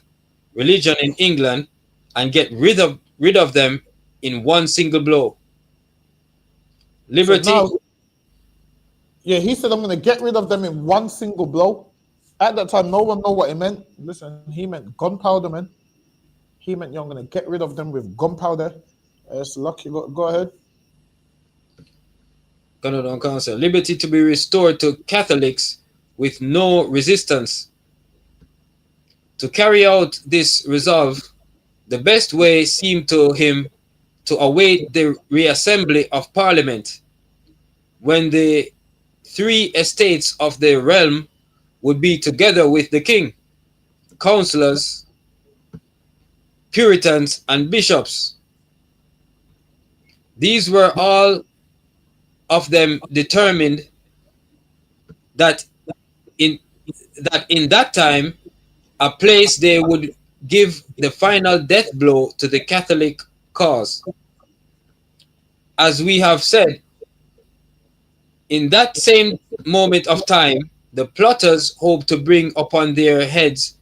religion in England and get rid of them in one single blow. Liberty. So now, he said, "I'm going to get rid of them in one single blow." At that time, no one knew what he meant. Listen, he meant gunpowder, man. He meant, "I'm going to get rid of them with gunpowder." It's lucky. Go ahead. Council. Liberty to be restored to Catholics with no resistance. To carry out this resolve, the best way seemed to him to await the reassembly of Parliament, when the three estates of the realm would be together with the king, councillors, Puritans, and bishops. These were all of them determined that in that time, a place they would give the final death blow to the Catholic cause. As we have said, in that same moment of time, the plotters hoped to bring upon their heads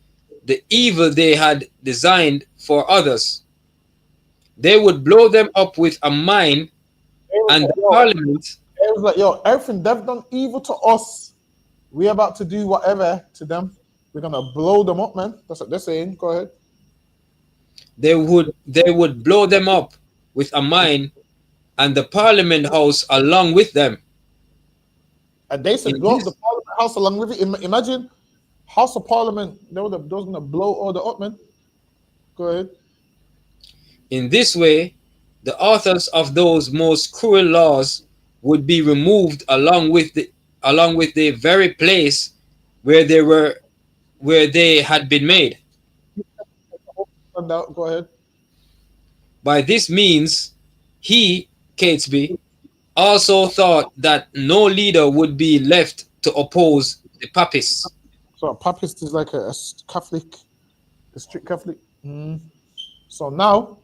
the evil they had designed for others. They would blow them up with a mine, and the parliament. It was like, "Yo, everything they've done evil to us, we're about to do whatever to them. We're gonna blow them up, man." That's what they're saying. Go ahead. They would blow them up with a mine, and the Parliament House along with them. And they said, "Blow up the Parliament House along with it." Imagine House of Parliament. They was gonna blow all the up, man. Go ahead. In this way, the authors of those most cruel laws would be removed along with the very place where they had been made. Go ahead. By this means, he, Catesby, also thought that no leader would be left to oppose the papists. So a papist is like a Catholic, a strict Catholic. So now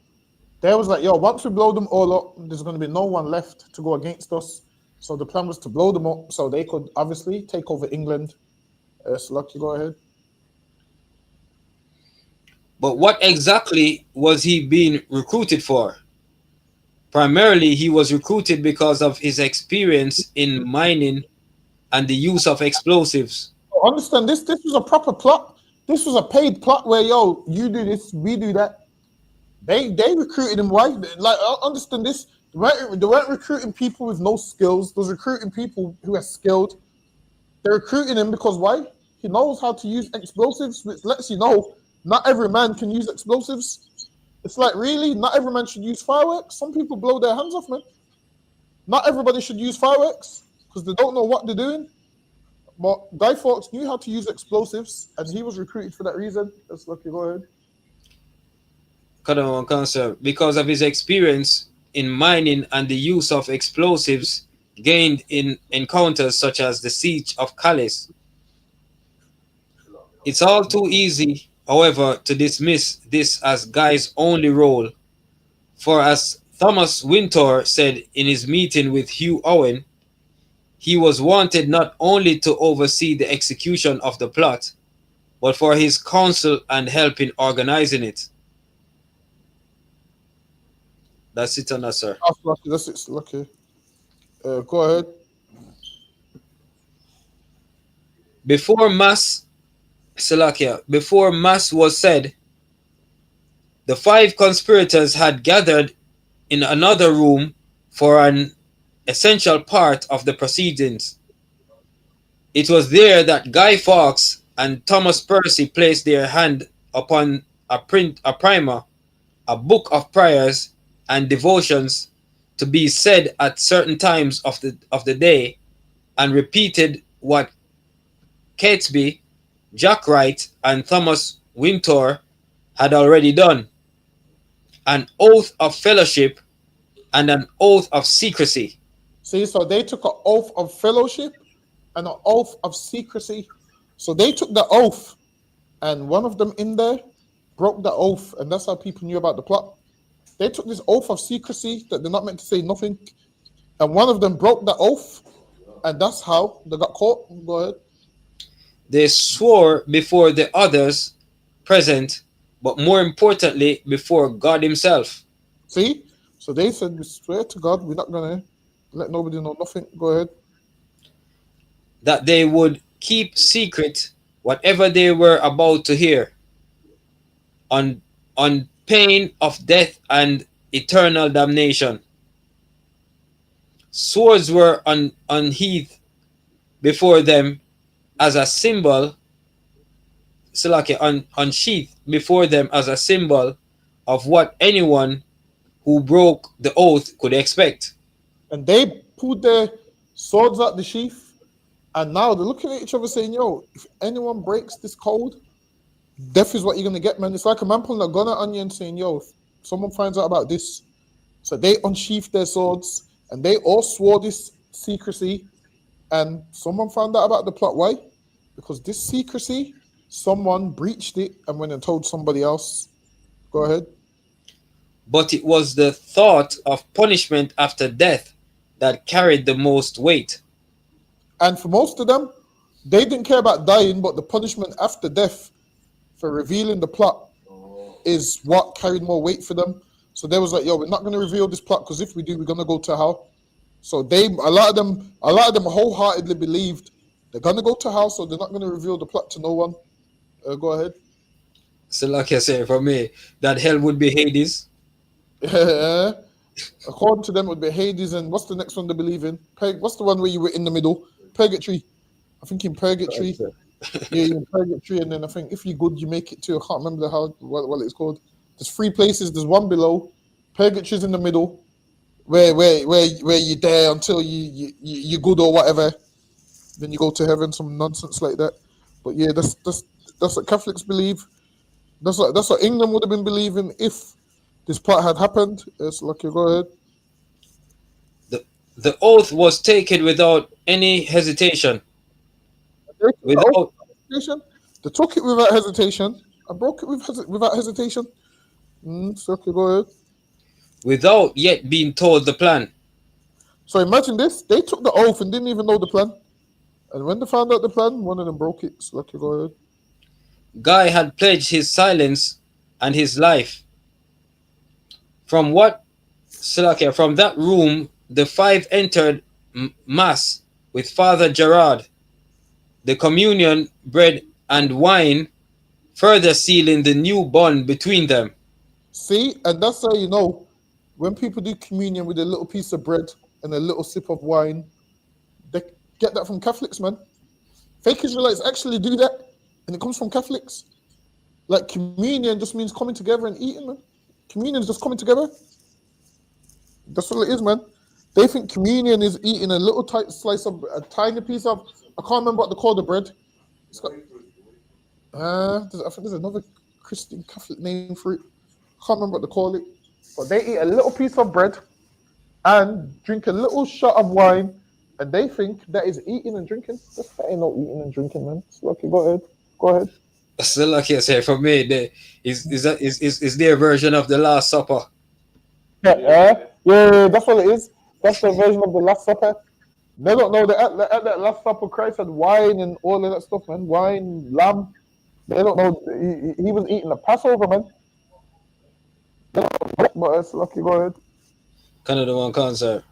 they was like, yo, once we blow them all up, there's going to be no one left to go against us. So the plan was to blow them up so they could obviously take over England. So Lucky, go ahead. But what exactly was he being recruited for? Primarily, he was recruited because of his experience in mining and the use of explosives. Understand this? This was a proper plot. This was a paid plot where, yo, you do this, we do that. They recruited him. Why? Like, I understand this. They weren't recruiting people with no skills. They was recruiting people who are skilled. They're recruiting him because why? He knows how to use explosives, which lets you know not every man can use explosives. It's like, really? Not every man should use fireworks? Some people blow their hands off, man. Not everybody should use fireworks because they don't know what they're doing. But Guy Fawkes knew how to use explosives, and he was recruited for that reason. Let's look, go ahead. Because of his experience in mining and the use of explosives gained in encounters such as the Siege of Calais. It's all too easy, however, to dismiss this as Guy's only role. For as Thomas Wintour said in his meeting with Hugh Owen, he was wanted not only to oversee the execution of the plot, but for his counsel and help in organizing it. That's it on that, sir. That's it, Lucky. Go ahead. Before Mass was said, the 5 conspirators had gathered in another room for an essential part of the proceedings. It was there that Guy Fawkes and Thomas Percy placed their hand upon a primer, a book of prayers and devotions to be said at certain times of the day, and repeated what Catesby, Jack Wright, and Thomas Wintour had already done: an oath of fellowship and an oath of secrecy. See, so they took an oath of fellowship and an oath of secrecy. So they took the oath, and one of them in there broke the oath, and that's how people knew about the plot. They took this oath of secrecy that they're not meant to say nothing, and one of them broke the oath, and that's how they got caught. Go ahead. They swore before the others present, but more importantly, before God himself. See? So they said, we swear to God, we're not going to let nobody know nothing. Go ahead. That they would keep secret whatever they were about to hear, on pain of death and eternal damnation. Swords were unsheathed before them as a symbol, unsheathed before them as a symbol of what anyone who broke the oath could expect. And they pulled their swords out the sheath, and now they're looking at each other saying, yo, if anyone breaks this code, death is what you're going to get, man. It's like a man pulling a gun at you and saying, yo, if someone finds out about this. So they unsheathed their swords, and they all swore this secrecy, and someone found out about the plot. Why? Because this secrecy, someone breached it and went and told somebody else. Go ahead. But it was the thought of punishment after death that carried the most weight. And for most of them, they didn't care about dying, but the punishment after death for revealing the plot is what carried more weight for them. So they was like, yo, we're not going to reveal this plot, because if we do, we're going to go to hell. So a lot of them wholeheartedly believed they're going to go to hell, so they're not going to reveal the plot to no one. Go ahead. So like I said, for me, that hell would be Hades. According to them, it would be Hades, and what's the next one they believe in? What's the one where you were in the middle? Purgatory. I think in Purgatory. Yeah, you're in Purgatory, and then I think if you're good, you make it to, I can't remember what it's called. There's 3 places. There's one below. Purgatory's in the middle, where you're there until you're good or whatever. Then you go to heaven, some nonsense like that. But yeah, that's what Catholics believe. That's what England would have been believing if this plot had happened. It's like, you go ahead. The oath was taken without any hesitation. hesitation. They took it without hesitation. I broke it without hesitation. So okay, go ahead. without yet being told the plan. So imagine this: they took the oath and didn't even know the plan. And when they found out the plan, one of them broke it. So okay, go ahead. Guy had pledged his silence and his life. From what Salakia, from that room, the five entered mass with Father Gerard, the communion, bread, and wine, further sealing the new bond between them. See, and that's how you know when people do communion with a little piece of bread and a little sip of wine, they get that from Catholics, man. Fake Israelites actually do that, and it comes from Catholics. Like communion just means coming together and eating, man. Communion is just coming together. That's what it is, man. They think communion is eating a little tight slice of a tiny piece of. I can't remember what they call the bread. It's got. I think there's another Christian Catholic name for it. I can't remember what they call it. But they eat a little piece of bread and drink a little shot of wine, and they think that is eating and drinking. That ain't no eating and drinking, man. So, okay, go ahead. Go ahead. So like I said, for me, is their version of the Last Supper. Yeah, that's what it is. That's the version of the Last Supper. They don't know that at that Last Supper, Christ had wine and all of that stuff, man. Wine, lamb. They don't know he was eating the Passover, man. But it's lucky. Go ahead. Canada one concert.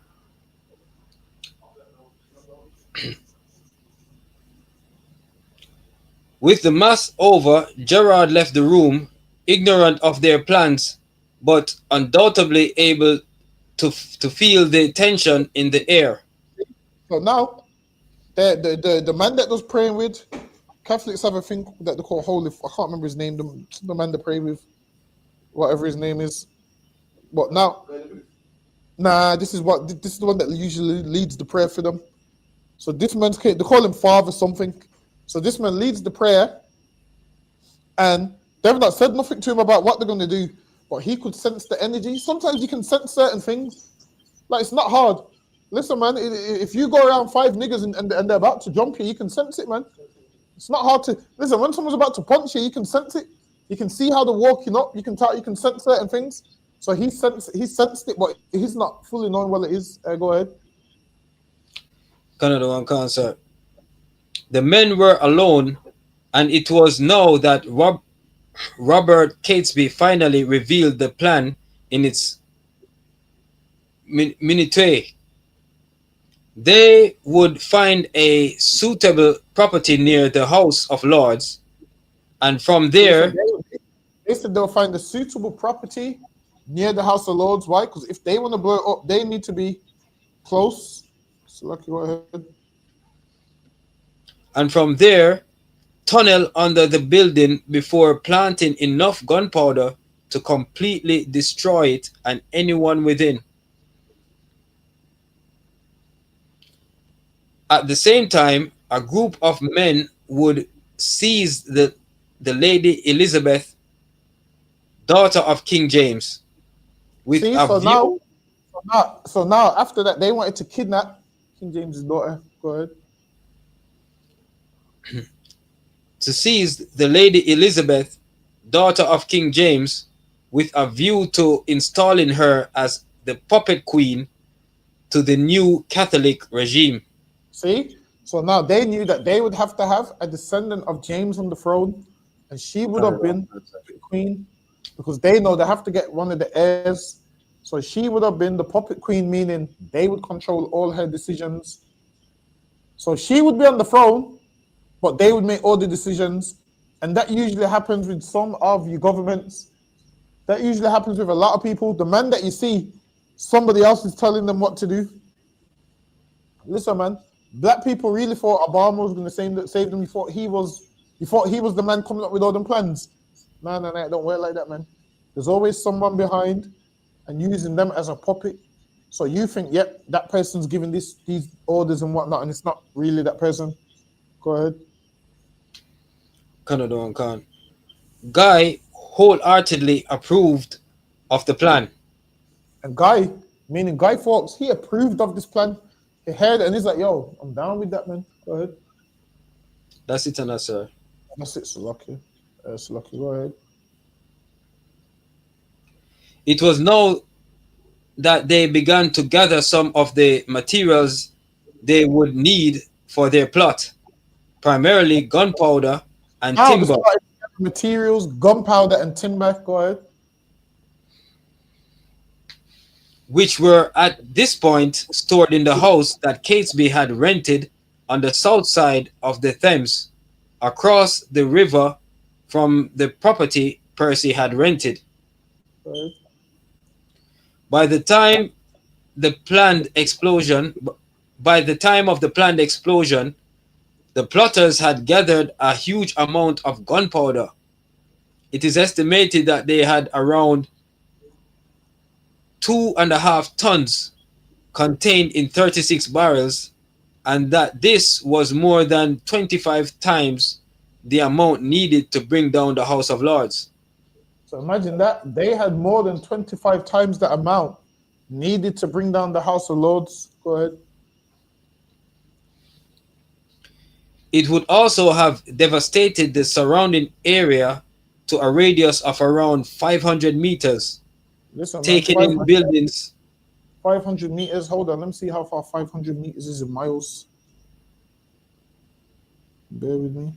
With the mass over, Gerard left the room, ignorant of their plans, but undoubtedly able to feel the tension in the air. So now, the man that was praying with, Catholics have a thing that they call holy. I can't remember his name. The man they pray with, whatever his name is. But now, this is the one that usually leads the prayer for them. So this man's they call him Father something. So this man leads the prayer, and they've not said nothing to him about what they're going to do, but he could sense the energy. Sometimes you can sense certain things. Like, it's not hard. Listen, man, if you go around five niggas and they're about to jump you, you can sense it, man. It's not hard to listen. When someone's about to punch you, you can sense it. You can see how they're walking up. You can sense certain things. So he sensed it, but he's not fully knowing what it is. Go ahead. Canada one concert. The men were alone, and it was now that Robert Catesby finally revealed the plan in its minutiae. They would find a suitable property near the House of Lords, and from there... They said they'll find a suitable property near the House of Lords. Why? Because if they want to blow it up, they need to be close. So, lucky, go ahead. And from there, tunnel under the building before planting enough gunpowder to completely destroy it and anyone within. At the same time, a group of men would seize the Lady Elizabeth, daughter of King James, with See, a view. So now, after that, they wanted to kidnap King James's daughter. Go ahead. To seize the Lady Elizabeth, daughter of King James, with a view to installing her as the puppet queen to the new Catholic regime. See? So now they knew that they would have to have a descendant of James on the throne, and she would have been the queen, because they know they have to get one of the heirs. So she would have been the puppet queen, meaning they would control all her decisions. So she would be on the throne, but they would make all the decisions. And that usually happens with some of your governments. That usually happens with a lot of people. The man that you see, somebody else is telling them what to do. Listen, man, black people really thought Obama was going to save them. You thought he was the man coming up with all them plans. No, it don't work like that, man. There's always someone behind and using them as a puppet. So you think, yep, that person's giving these orders and whatnot, and it's not really that person. Go ahead. Canada and Khan. Guy wholeheartedly approved of the plan. And Guy, meaning Guy Fawkes, he approved of this plan. He heard it and he's like, yo, I'm down with that, man. Go ahead. That's it, sir. That's it, Salaki. Salaki, go ahead. It was now that they began to gather some of the materials they would need for their plot, primarily gunpowder and Now, the timber, materials, gunpowder and timber, go ahead. which were at this point stored in the house that Catesby had rented on the south side of the Thames, across the river from the property Percy had rented. By the time the planned explosion, by the time of the planned explosion, the plotters had gathered a huge amount of gunpowder. It is estimated that they had around 2.5 tons contained in 36 barrels, and that this was more than 25 times the amount needed to bring down the House of Lords. So imagine that. They had more than 25 times the amount needed to bring down the House of Lords. Go ahead. It would also have devastated the surrounding area to a radius of around 500 meters, Listen, taking in buildings. 500 meters. Hold on, let me see how far 500 meters is in miles. Bear with me.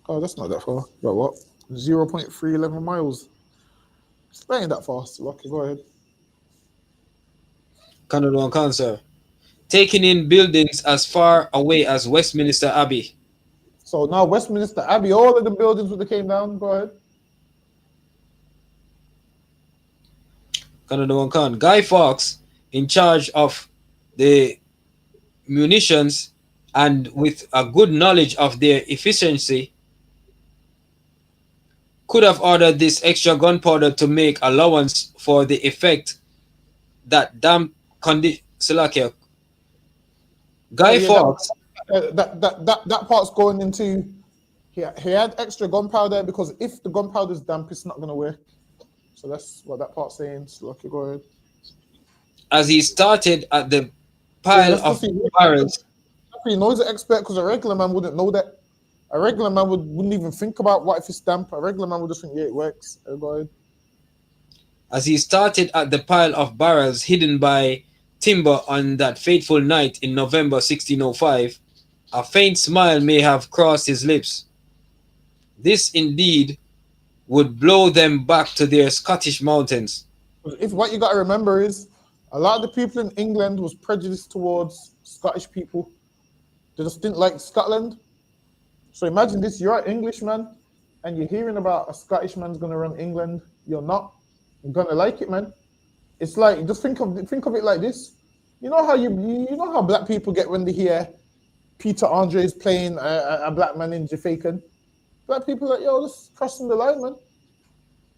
Oh, that's not that far. But what? 0.311 miles. It's not that fast. Lucky, go ahead. Canada and Cancer, taking in buildings as far away as Westminster Abbey. So now Westminster Abbey, all of the buildings that came down. Go ahead. Canada and Con. Guy Fawkes, in charge of the munitions and with a good knowledge of their efficiency, could have ordered this extra gunpowder to make allowance for the effect that damp condition. Guy Fawkes. That part's going into. He had extra gunpowder because if the gunpowder is damp, it's not going to work. So that's what that part's saying. So lucky, go ahead. As he started at the pile of barrels. He knows an expert because a regular man wouldn't know that. A regular man wouldn't even think about what if it's damp. A regular man would just think, yeah, it works. Go ahead. As he started at the pile of barrels hidden by timber on that fateful night in November 1605, a faint smile may have crossed his lips. This indeed would blow them back to their Scottish mountains. If what you got to remember is a lot of the people in England was prejudiced towards Scottish people. They just didn't like Scotland. So imagine this, you're an Englishman and you're hearing about a Scottish man's going to run England. You're not. You're going to like it, man. It's like, just think of it like this. You know how black people get when they hear Peter Andre is playing a black man in Jamaican? Black people are like, yo, just crossing the line, man.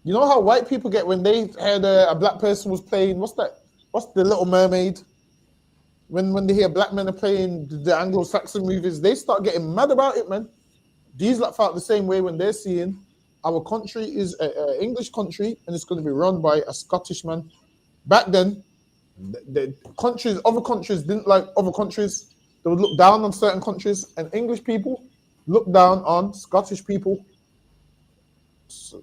You know how white people get when they heard a black person was playing, what's the Little Mermaid? When they hear black men are playing the Anglo-Saxon movies, they start getting mad about it, man. These lot felt the same way when they're seeing our country is an English country and it's going to be run by a Scottish man. Back then, other countries didn't like other countries. They would look down on certain countries, and English people look down on Scottish people. So,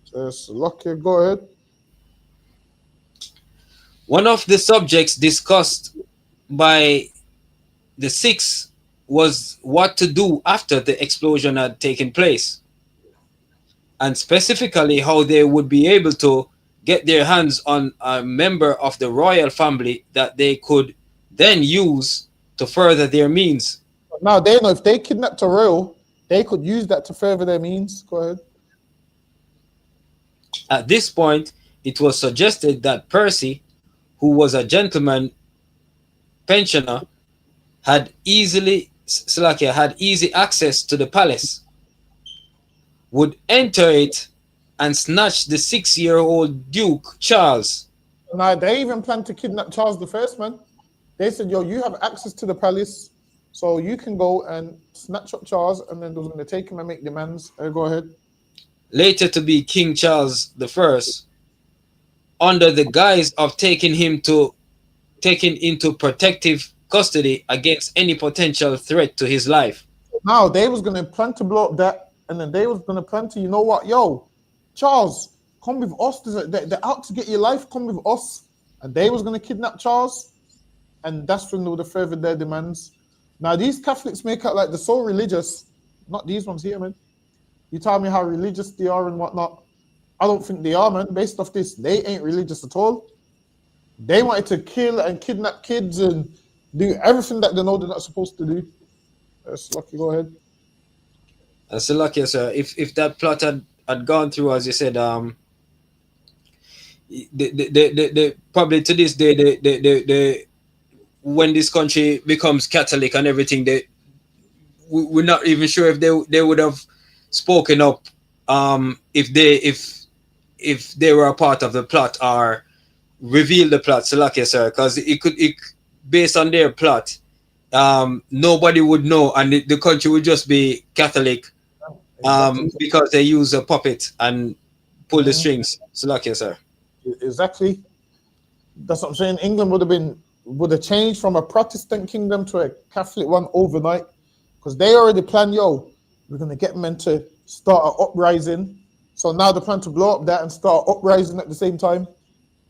Lucky, go ahead. One of the subjects discussed by the six was what to do after the explosion had taken place, and specifically how they would be able to get their hands on a member of the royal family that they could then use to further their means. Now they know if they kidnapped a royal, they could use that to further their means. Go ahead. At this point, it was suggested that Percy, who was a gentleman pensioner, had easy access to the palace, would enter it and snatch the 6-year-old Duke Charles. Now they even planned to kidnap Charles I, man. They said, yo, you have access to the palace, so you can go and snatch up Charles, and then they're going to take him and make demands. Go ahead. Later to be King Charles I, under the guise of taking him to taken into protective custody against any potential threat to his life. Now they was gonna plan to blow up that, and then they was gonna plan to, you know what, yo, Charles, come with us. They're out to get your life. Come with us. And they was gonna kidnap Charles, and that's when they would have furthered their demands. Now these Catholics make out like they're so religious. Not these ones here, man. You tell me how religious they are and whatnot. I don't think they are, man. Based off this, they ain't religious at all. They wanted to kill and kidnap kids and do everything that they know they're not supposed to do. Lucky, go ahead. That's lucky, sir. If that plot had gone through, as you said, the probably to this day, the when this country becomes Catholic and everything, we're not even sure if they would have spoken up if they were a part of the plot or reveal the plot. So lucky, sir, because it based on their plot, nobody would know, and the country would just be Catholic, because they use a puppet and pull the strings. So lucky, sir. Exactly. That's what I'm saying. England would have changed from a Protestant kingdom to a Catholic one overnight, because they already planned, yo, we're gonna get men to start an uprising. So now they plan to blow up that and start uprising at the same time.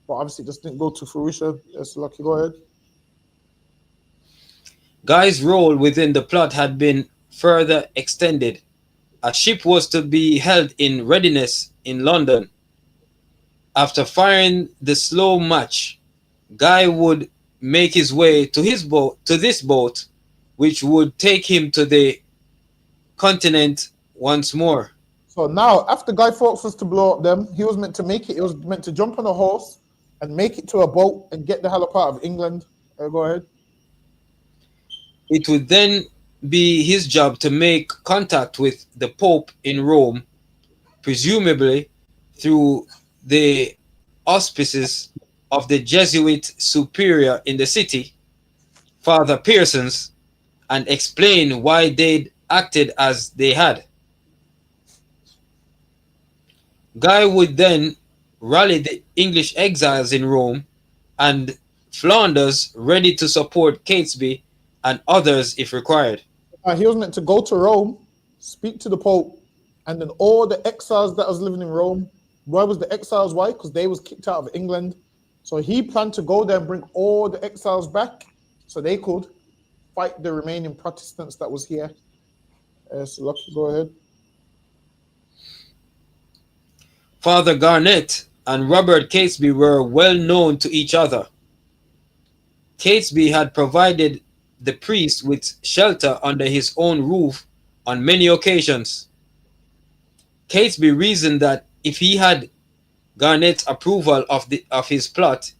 But obviously it just didn't go to fruition. Yes, Lucky, go ahead. Guy's role within the plot had been further extended. A ship was to be held in readiness in London. After firing the slow match, Guy would make his way to this boat, which would take him to the continent once more. So now, after Guy Fawkes was to blow up them, he was meant to make it. He was meant to jump on a horse and make it to a boat and get the hell up out of England. Go ahead. It would then be his job to make contact with the Pope in Rome, presumably through the auspices of the Jesuit superior in the city, Father Pearsons, and explain why they'd acted as they had. Guy would then rally the English exiles in Rome and Flanders ready to support Catesby and others if required. He was meant to go to Rome, speak to the Pope, and then all the exiles that was living in Rome. Why was the exiles? Why? Because they was kicked out of England. So he planned to go there and bring all the exiles back so they could fight the remaining Protestants that was here. So Lucky, go ahead. Father Garnet and Robert Catesby were well known to each other. Catesby had provided the priest with shelter under his own roof on many occasions. Catesby reasoned that if he had Garnet's approval of his plot,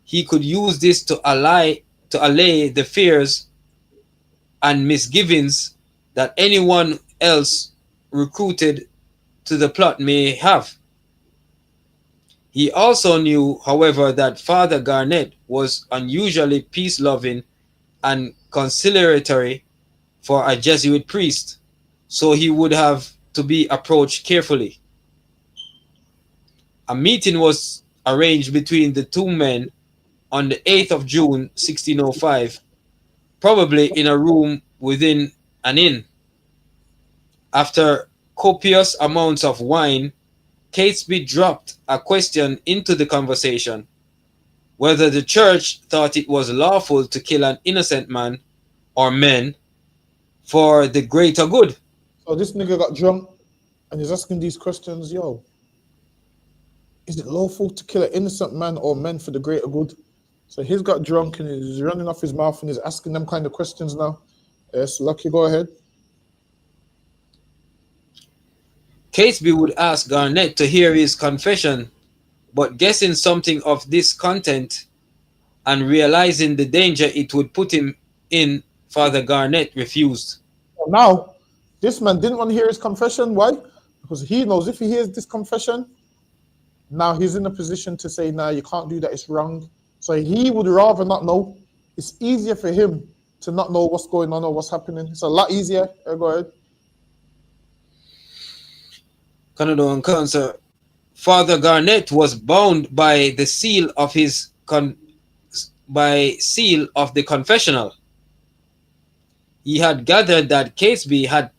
he could use this to allay the fears and misgivings that anyone else recruited to the plot may have. He also knew, however, that Father Garnet was unusually peace-loving and conciliatory for a Jesuit priest, so he would have to be approached carefully. A meeting was arranged between the two men on the 8th of June, 1605, probably in a room within an inn. After copious amounts of wine, Catesby dropped a question into the conversation: whether the church thought it was lawful to kill an innocent man or men for the greater good. So this nigga got drunk and he's asking these questions, yo, is it lawful to kill an innocent man or men for the greater good? So he's got drunk and he's running off his mouth and he's asking them kind of questions now. Yes, Lucky, go ahead. Catesby would ask Garnet to hear his confession, but guessing something of this content and realizing the danger it would put him in, Father Garnet refused. Now, this man didn't want to hear his confession. Why? Because he knows if he hears this confession, now he's in a position to say, nah, you can't do that, it's wrong. So he would rather not know. It's easier for him to not know what's going on or what's happening. It's a lot easier. Go ahead. Canada and Cancer. Father Garnet was bound by the seal of his by seal of the confessional. He had gathered that Catesby had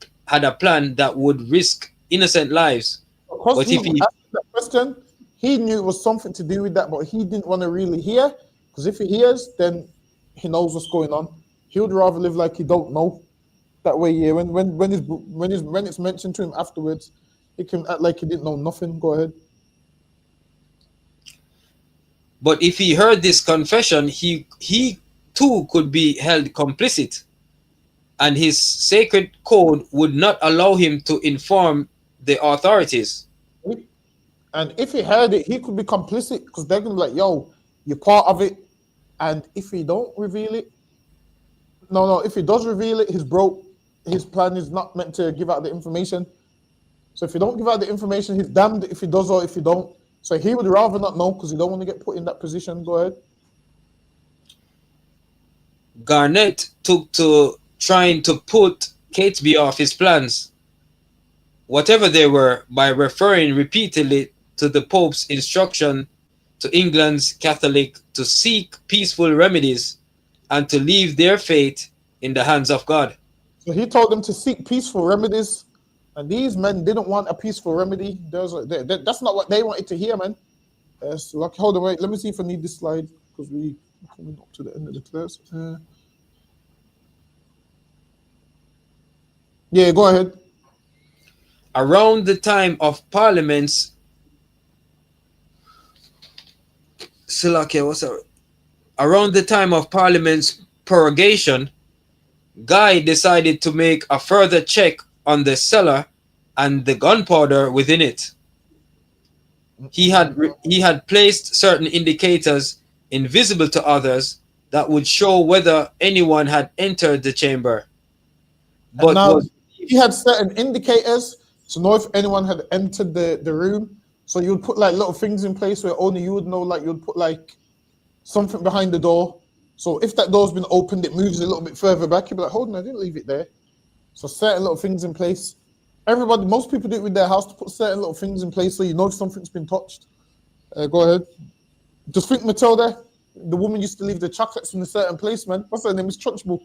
a plan that would risk innocent lives. Because But he if he asked that question, he knew it was something to do with that, but he didn't want to really hear. Because if he hears, then he knows what's going on. He would rather live like he don't know. That way, yeah. When it's mentioned to him afterwards, he can act like he didn't know nothing. Go ahead. But if he heard this confession, he too could be held complicit, and his sacred code would not allow him to inform the authorities. And if he heard it, he could be complicit because they're gonna be like, "Yo, you're part of it." And if he don't reveal it, no, if he does reveal it, he's broke. His plan is not meant to give out the information. So if you don't give out the information, he's damned if he does or if he don't. So he would rather not know because he don't want to get put in that position. Go ahead. Garnett took to trying to put Catesby off his plans, whatever they were, by referring repeatedly to the Pope's instruction to England's Catholic to seek peaceful remedies and to leave their fate in the hands of God. So he told them to seek peaceful remedies, and these men didn't want a peaceful remedy. That's not what they wanted to hear, man. So like, hold on, wait. Let me see if I need this slide because we're coming up to the end of the class. Yeah, go ahead. Around the time of Parliament's Around the time of Parliament's prorogation, Guy decided to make a further check on the cellar and the gunpowder within it. He had placed certain indicators invisible to others that would show whether anyone had entered the chamber. But now he had certain indicators to know if anyone had entered the room. So you would put like little things in place where only you would know, like you would put like something behind the door. So if that door's been opened, it moves a little bit further back. You'd be like, hold on, I didn't leave it there. So certain little things in place. Most people do it with their house to put certain little things in place so you know if something's been touched. Go ahead. Just think Matilda, the woman used to leave the chocolates in a certain place, man. What's her name? Miss Trunchbull.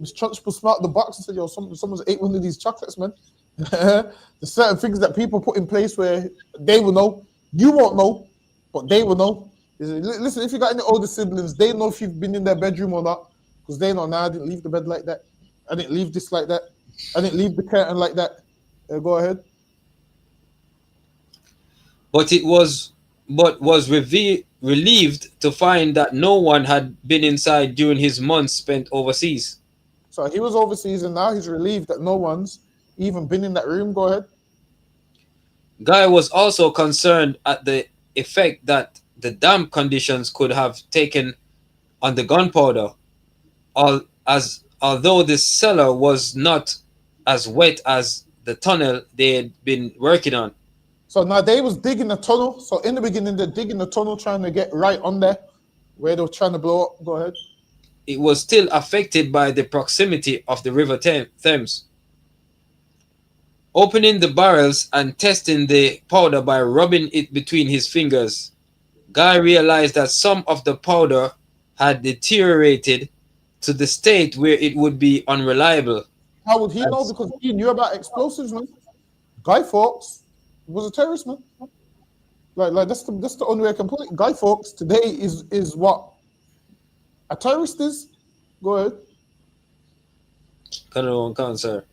Miss Trunchbull smelt the box and said, yo, someone's ate one of these chocolates, man. There's certain things that people put in place where they will know. You won't know, but they will know. Listen, if you got any older siblings, they know if you've been in their bedroom or not, because they know, nah, I didn't leave the bed like that. I didn't leave this like that. I didn't leave the curtain like that. Go ahead. But was relieved to find that no one had been inside during his months spent overseas. So he was overseas and now he's relieved that no one's even been in that room. Go ahead. Guy was also concerned at the effect that the damp conditions could have taken on the gunpowder, although the cellar was not as wet as the tunnel they had been working on. So now they was digging the tunnel. So in the beginning, they're digging the tunnel, trying to get right on there where they were trying to blow up. Go ahead. It was still affected by the proximity of the River Thames. Opening the barrels and testing the powder by rubbing it between his fingers, Guy realized that some of the powder had deteriorated to the state where it would be unreliable. How would he know? Because he knew about explosives, man. Guy Fawkes was a terrorist, man. Like that's the only way I can put it. Guy Fawkes today is what a terrorist is. Go ahead. Cancer.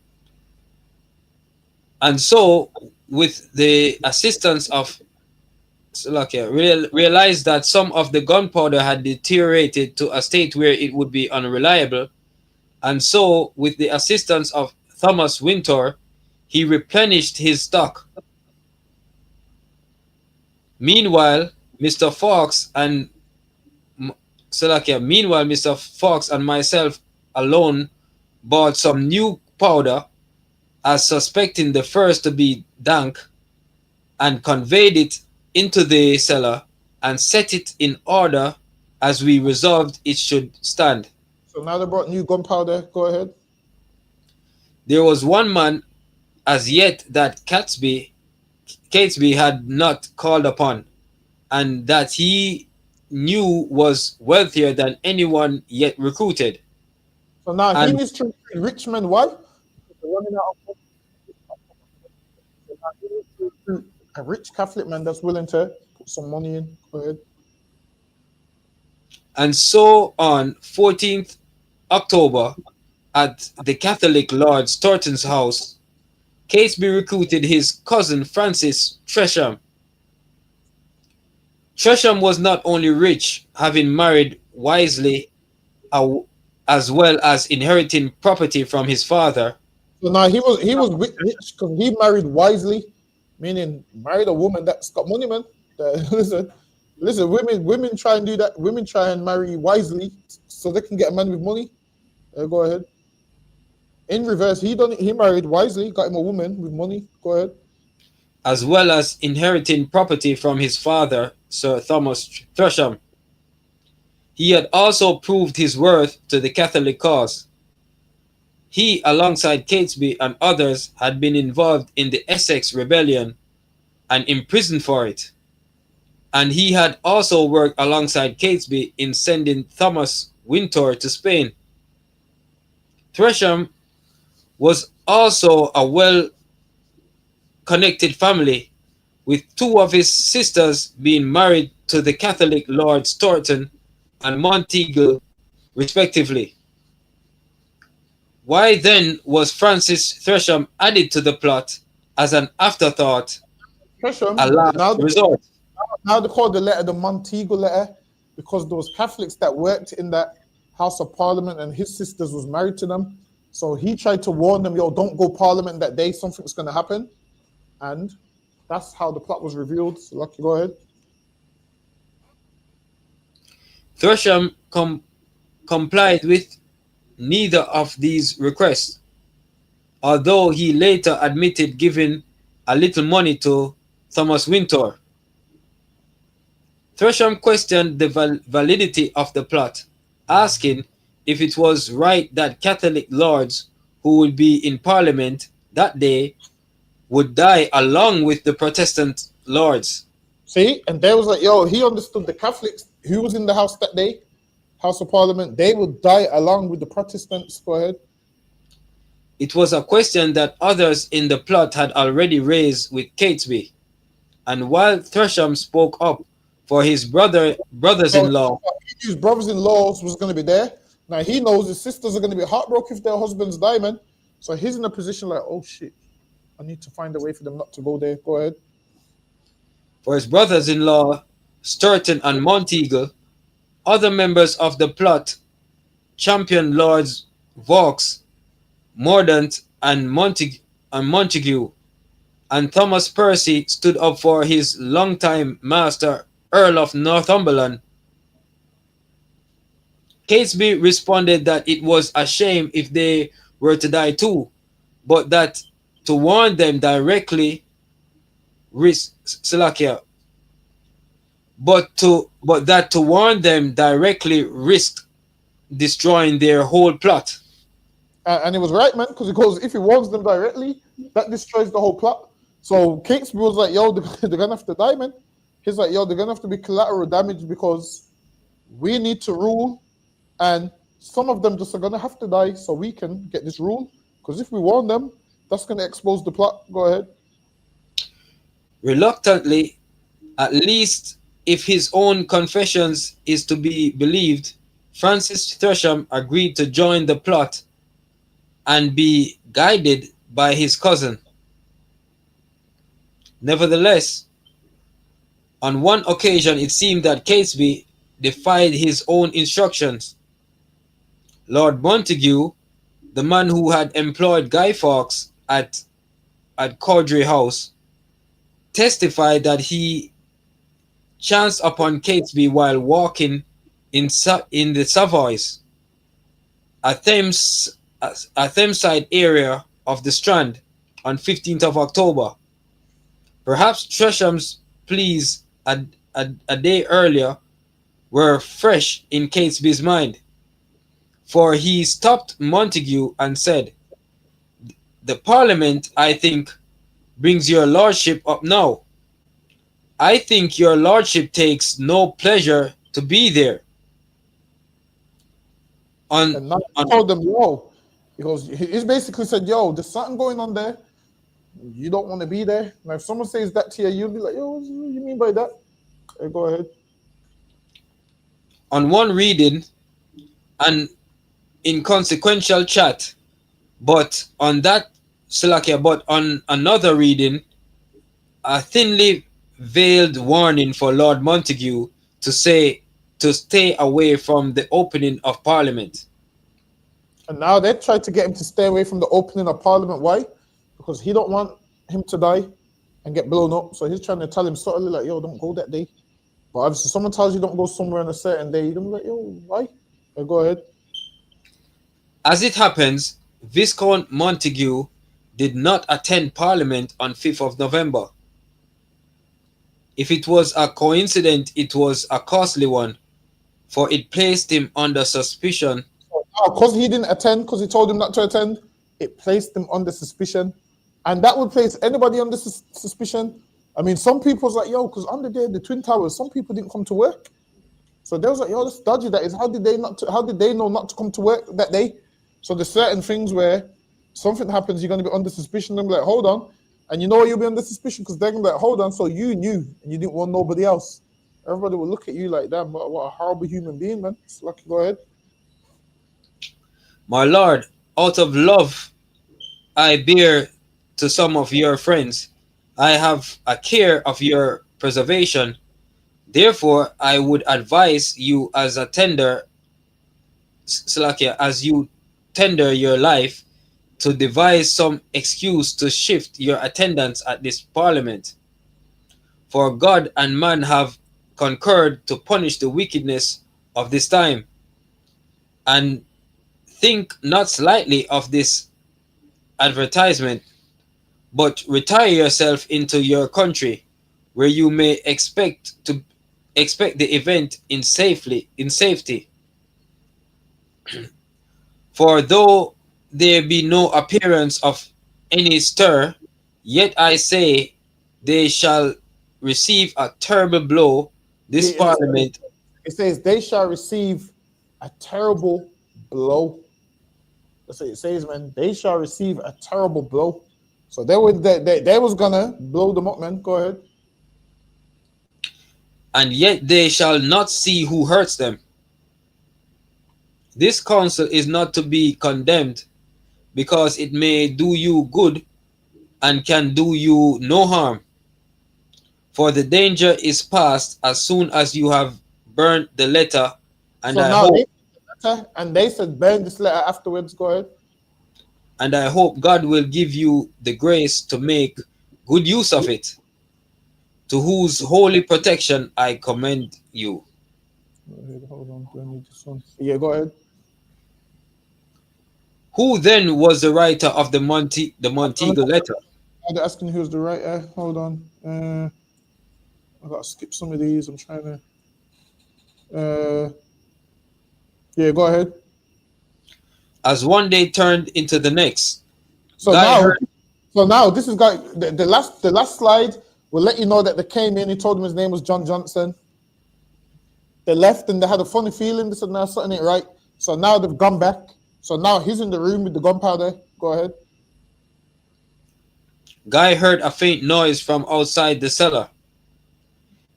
And so, with the assistance of realized that some of the gunpowder had deteriorated to a state where it would be unreliable. And so, with the assistance of Thomas Winter, he replenished his stock. Meanwhile, Mr. Fawkes and myself alone bought some new powder, as suspecting the first to be dank, and conveyed it into the cellar and set it in order as we resolved it should stand. So now they brought new gunpowder. Go ahead. There was one man as yet that Catesby had not called upon, and that he knew was wealthier than anyone yet recruited. So now he And needs to recruit rich men. Why? Because they're running out of money. So now he needs to recruit a rich Catholic man that's willing to put some money in. Go ahead. And so on 14th October, at the Catholic Lord Storton's house, Catesby recruited his cousin Francis Tresham. Tresham was not only rich, having married wisely, as well as inheriting property from his father. So now he was rich because he married wisely, meaning married a woman that's got money, man. Listen, women try and do that. Women try and marry wisely so they can get a man with money. Go ahead. In reverse, he married wisely, got him a woman with money. Go ahead. As well as inheriting property from his father, Sir Thomas Tresham. He had also proved his worth to the Catholic cause. He, alongside Catesby and others, had been involved in the Essex Rebellion and imprisoned for it. And he had also worked alongside Catesby in sending Thomas Wintour to Spain. Tresham was also a well-connected family, with two of his sisters being married to the Catholic Lord Storton and Monteagle, respectively. Why then was Francis Tresham added to the plot as an afterthought, Tresham, a last resort? Now they call the letter the Monteagle letter because there was Catholics that worked in that House of Parliament and his sisters was married to them. So he tried to warn them, yo, don't go Parliament that day, something's going to happen. And that's how the plot was revealed. So Lucky, go ahead. Tresham complied with neither of these requests, although he later admitted giving a little money to Thomas Wintour. Tresham questioned the validity of the plot, asking if it was right that Catholic lords who would be in Parliament that day would die along with the Protestant lords. See, and there was like, yo, he understood the Catholics who was in the house that day, House of Parliament, they would die along with the Protestants. Go ahead. It was a question that others in the plot had already raised with Catesby. And while Tresham spoke up for his brothers-in-law, his brothers-in-law was going to be there. Now he knows his sisters are going to be heartbroken if their husband's diamond. So he's in a position like, oh shit, I need to find a way for them not to go there. Go ahead. For his brothers-in-law, Sturton and Monteagle, other members of the plot championed Lords Vaux, Mordaunt, and Montague, and Thomas Percy stood up for his longtime master, Earl of Northumberland. Catesby responded that it was a shame if they were to die too, but that to warn them directly risked destroying their whole plot. And it was right, man, because it goes, if he warns them directly, that destroys the whole plot. So Catesby was like, yo, they're going to have to die, man. He's like, yo, they're going to have to be collateral damage because we need to rule. And some of them just are going to have to die so we can get this rule. Because if we warn them, that's going to expose the plot. Go ahead. Reluctantly, at least if his own confessions is to be believed, Francis Tresham agreed to join the plot and be guided by his cousin. Nevertheless, on one occasion it seemed that Catesby defied his own instructions. Lord Montague, the man who had employed Guy Fawkes at Cowdray House, testified that he chanced upon Catesby while walking in the Savoys, a Thameside area of the Strand, on 15th of October. Perhaps Tresham's pleas a day earlier were fresh in Catesby's mind, for he stopped Montague and said, "The Parliament, I think, brings your lordship up now. I think your lordship takes no pleasure to be there. And now he told them, yo, he's basically said, yo, there's something going on there. You don't want to be there. Now, if someone says that to you, you'll be like, yo, what do you mean by that? Okay, go ahead. On one reading, an inconsequential chat, but on another reading, a thinly veiled warning for Lord Montague to stay away from the opening of Parliament. And now they tried to get him to stay away from the opening of Parliament. Why? Because he don't want him to die and get blown up. So he's trying to tell him subtly, like, yo, don't go that day. But obviously, someone tells you don't go somewhere on a certain day, you don't be like, yo, why? Okay, go ahead. As it happens, Viscount Montague did not attend Parliament on 5th of November. If it was a coincidence, it was a costly one, for it placed him under suspicion. Because he didn't attend, because he told him not to attend, it placed him under suspicion. And that would place anybody under suspicion. I mean, some people was like, yo, because on the day of the Twin Towers, some people didn't come to work. So they was like, yo, that's dodgy. That is, how did they know not to come to work that day? So there's certain things where something happens, you're going to be under suspicion. They'll be like, hold on. And you know you'll be under suspicion because they're going to be like, hold on. So you knew and you didn't want nobody else. Everybody will look at you like that. What a horrible human being, man. It's lucky. Go ahead. My lord, out of love I bear to some of your friends, I have a care of your preservation. Therefore, I would advise you as a tender, Salakia, as you tender your life, to devise some excuse to shift your attendance at this Parliament. For God and man have concurred to punish the wickedness of this time. And think not slightly of this advertisement, but retire yourself into your country, where you may expect the event in safety. For though there be no appearance of any stir, yet I say they shall receive a terrible blow. This Parliament. It says they shall receive a terrible blow. That's what it says, man. They shall receive a terrible blow. So they was gonna blow them up, man. Go ahead. And yet they shall not see who hurts them. This counsel is not to be condemned, because it may do you good and can do you no harm. For the danger is past as soon as you have burnt the letter, and they said burn this letter afterwards. Go ahead. And I hope God will give you the grace to make good use of it, to whose holy protection I commend you. Hold on, let me this one. Yeah, go ahead. Who then was the writer of the Montego letter? I'm asking who's the writer. Hold on. I gotta skip some of these. I'm trying to. Yeah, go ahead. As one day turned into the next. So now this is guy. The last slide will let you know that they came in. He told him his name was John Johnson. They left and they had a funny feeling. They said, "No, something ain't right." So now they've gone back. So now he's in the room with the gunpowder. Go ahead. Guy heard a faint noise from outside the cellar.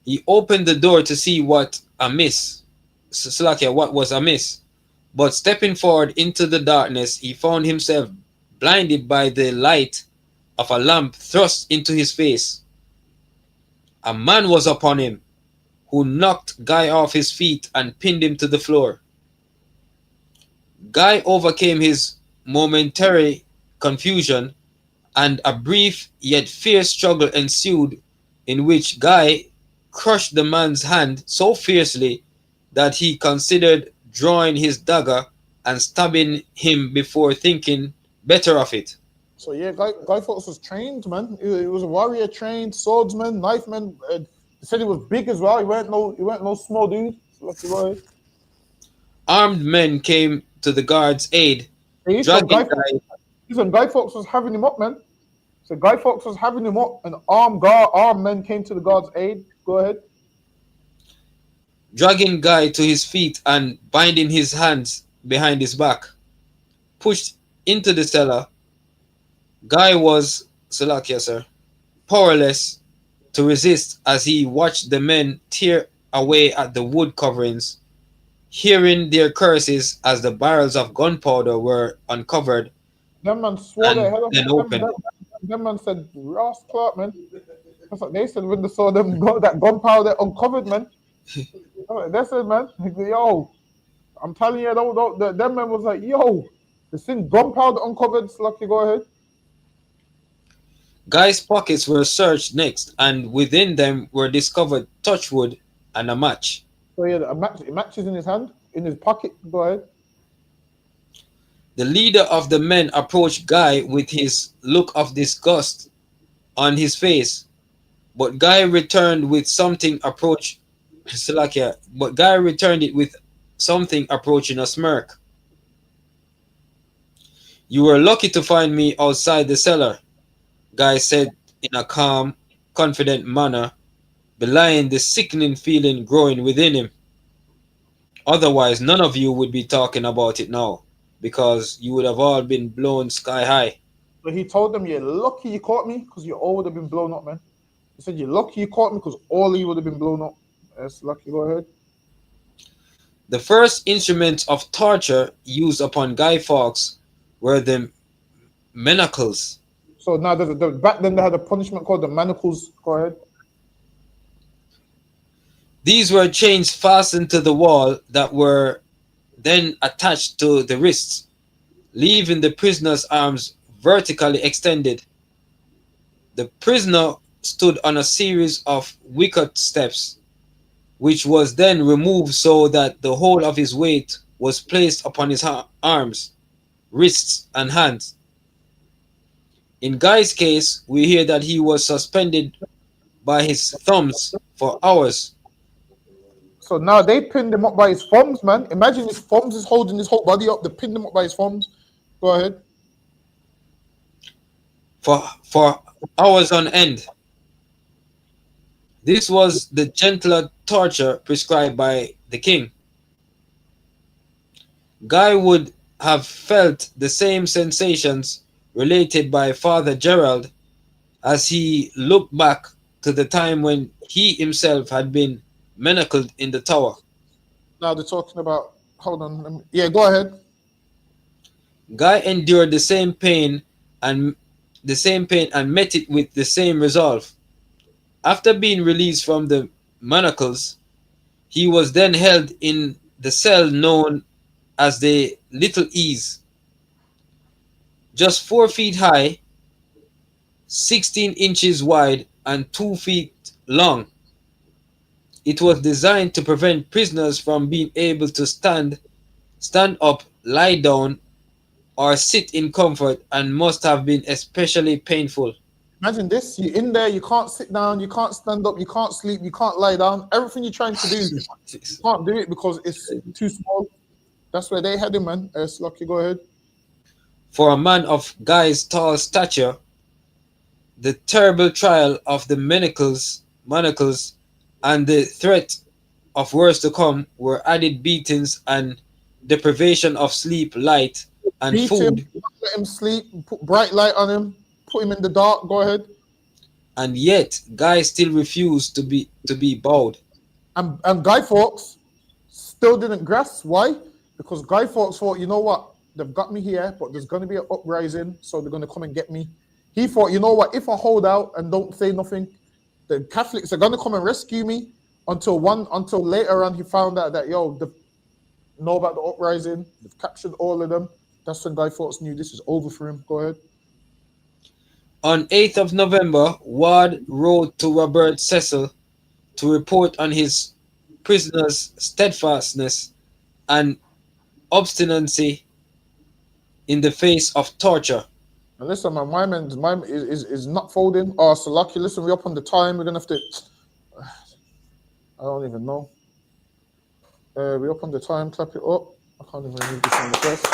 He opened the door to see what was amiss. But stepping forward into the darkness, he found himself blinded by the light of a lamp thrust into his face. A man was upon him, who knocked Guy off his feet and pinned him to the floor. Guy overcame his momentary confusion, and a brief yet fierce struggle ensued, in which Guy crushed the man's hand so fiercely that he considered drawing his dagger and stabbing him before thinking better of it. So yeah, Guy Fawkes was trained, man. He was a warrior, trained swordsman, knifeman. They said he was big as well. He weren't no small dude. Lucky boy. Armed men came to the guard's aid. Guy Fawkes was having him up, man. So Guy Fawkes was having him up, and armed men came to the guard's aid. Go ahead. dragging Guy to his feet and binding his hands behind his back. Pushed into the cellar, Guy was, Salakia, sir, powerless to resist as he watched the men tear away at the wood coverings, hearing their curses as the barrels of gunpowder were uncovered Them man swore their and head off. then opened. Them man said, Ross Clark, man. That's what they said when they saw them that gunpowder uncovered, man. They said, man, yo, I'm telling you, them man was like, yo, the thing gunpowder uncovered. Lucky, go ahead. Guy's pockets were searched next, and within them were discovered touchwood and a match. So yeah, a match is in his hand, in his pocket. Go ahead. The leader of the men approached Guy with his look of disgust on his face, but Guy returned with something approach. Salakia, but Guy returned it with something approaching a smirk. "You were lucky to find me outside the cellar," Guy said in a calm, confident manner, belying the sickening feeling growing within him. "Otherwise, none of you would be talking about it now, because you would have all been blown sky high." So he told them, "You're lucky you caught me, because you all would have been blown up, man." He said, "You're lucky you caught me, because all of you would have been blown up." Yes, lucky. Go ahead. The first instruments of torture used upon Guy Fawkes were the manacles. So now, back then they had a punishment called the manacles. Go ahead. These were chains fastened to the wall that were then attached to the wrists, leaving the prisoner's arms vertically extended. The prisoner stood on a series of wicket steps, which was then removed so that the whole of his weight was placed upon his arms, wrists, and hands. In Guy's case, we hear that he was suspended by his thumbs for hours. So now they pinned him up by his thumbs, man. Imagine his thumbs is holding his whole body up. They pinned him up by his thumbs. Go ahead. For hours on end. This was the gentler torture prescribed by the king. Guy would have felt the same sensations related by Father Gerald as he looked back to the time when he himself had been manacled in the tower. Now they're talking about, hold on, yeah, go ahead. Guy endured the same pain and met it with the same resolve. After being released from the manacles, he was then held in the cell known as the Little Ease, just 4 feet high, 16 inches wide, and 2 feet long. It was designed to prevent prisoners from being able to stand up, lie down, or sit in comfort, and must have been especially painful. Imagine this, you're in there, you can't sit down, you can't stand up, you can't sleep, you can't lie down. Everything you're trying to do, you can't do it because it's too small. That's where they had him, man. Lucky, go ahead. For a man of Guy's tall stature, the terrible trial of the manacles, and the threat of worse to come were added beatings and deprivation of sleep, light, and Beat food. him, let him sleep, put bright light on him, put him in the dark. Go ahead. And yet, Guy still refused to be bowed. And Guy Fawkes still didn't grasp. Why? Because Guy Fawkes thought, you know what? They've got me here, but there's going to be an uprising, so they're going to come and get me. He thought, you know what? If I hold out and don't say nothing, the Catholics are going to come and rescue me. Until later on, he found out that, they know about the uprising. They've captured all of them. That's when Guy Fawkes knew this is over for him. Go ahead. On 8th of November, Ward wrote to Robert Cecil to report on his prisoner's steadfastness and obstinacy in the face of torture. Now listen, man, my man is not folding. Oh, so lucky. Listen, we're up on the time. We're gonna have to. I don't even know. We're up on the time. Clap it up. I can't even read this on the press.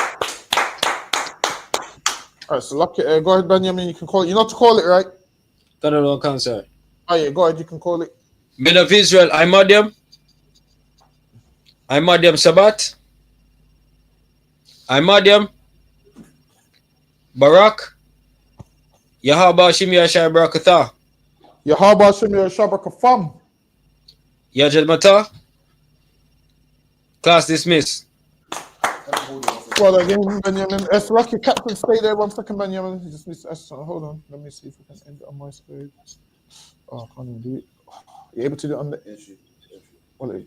All right, so lucky. Go ahead, Benjamin. You can call it. You know to call it, right? Canada Council. Oh yeah, go ahead. You can call it. Men of Israel, I Madiam. I'm Madiam Sabat. I'm Madiam. Barak. Yahaba Shimya Shai Barakatha. Yahaba Shemir Shabaka Fam. Yajad Mata. Class dismissed. Well, again, Benjamin. S. Rocky, Captain, stay there 1 second, Benjamin. He just missed S. Hold on. Let me see if I can end it on my screen. Oh, I can't even do it. You able to do it on the. Well,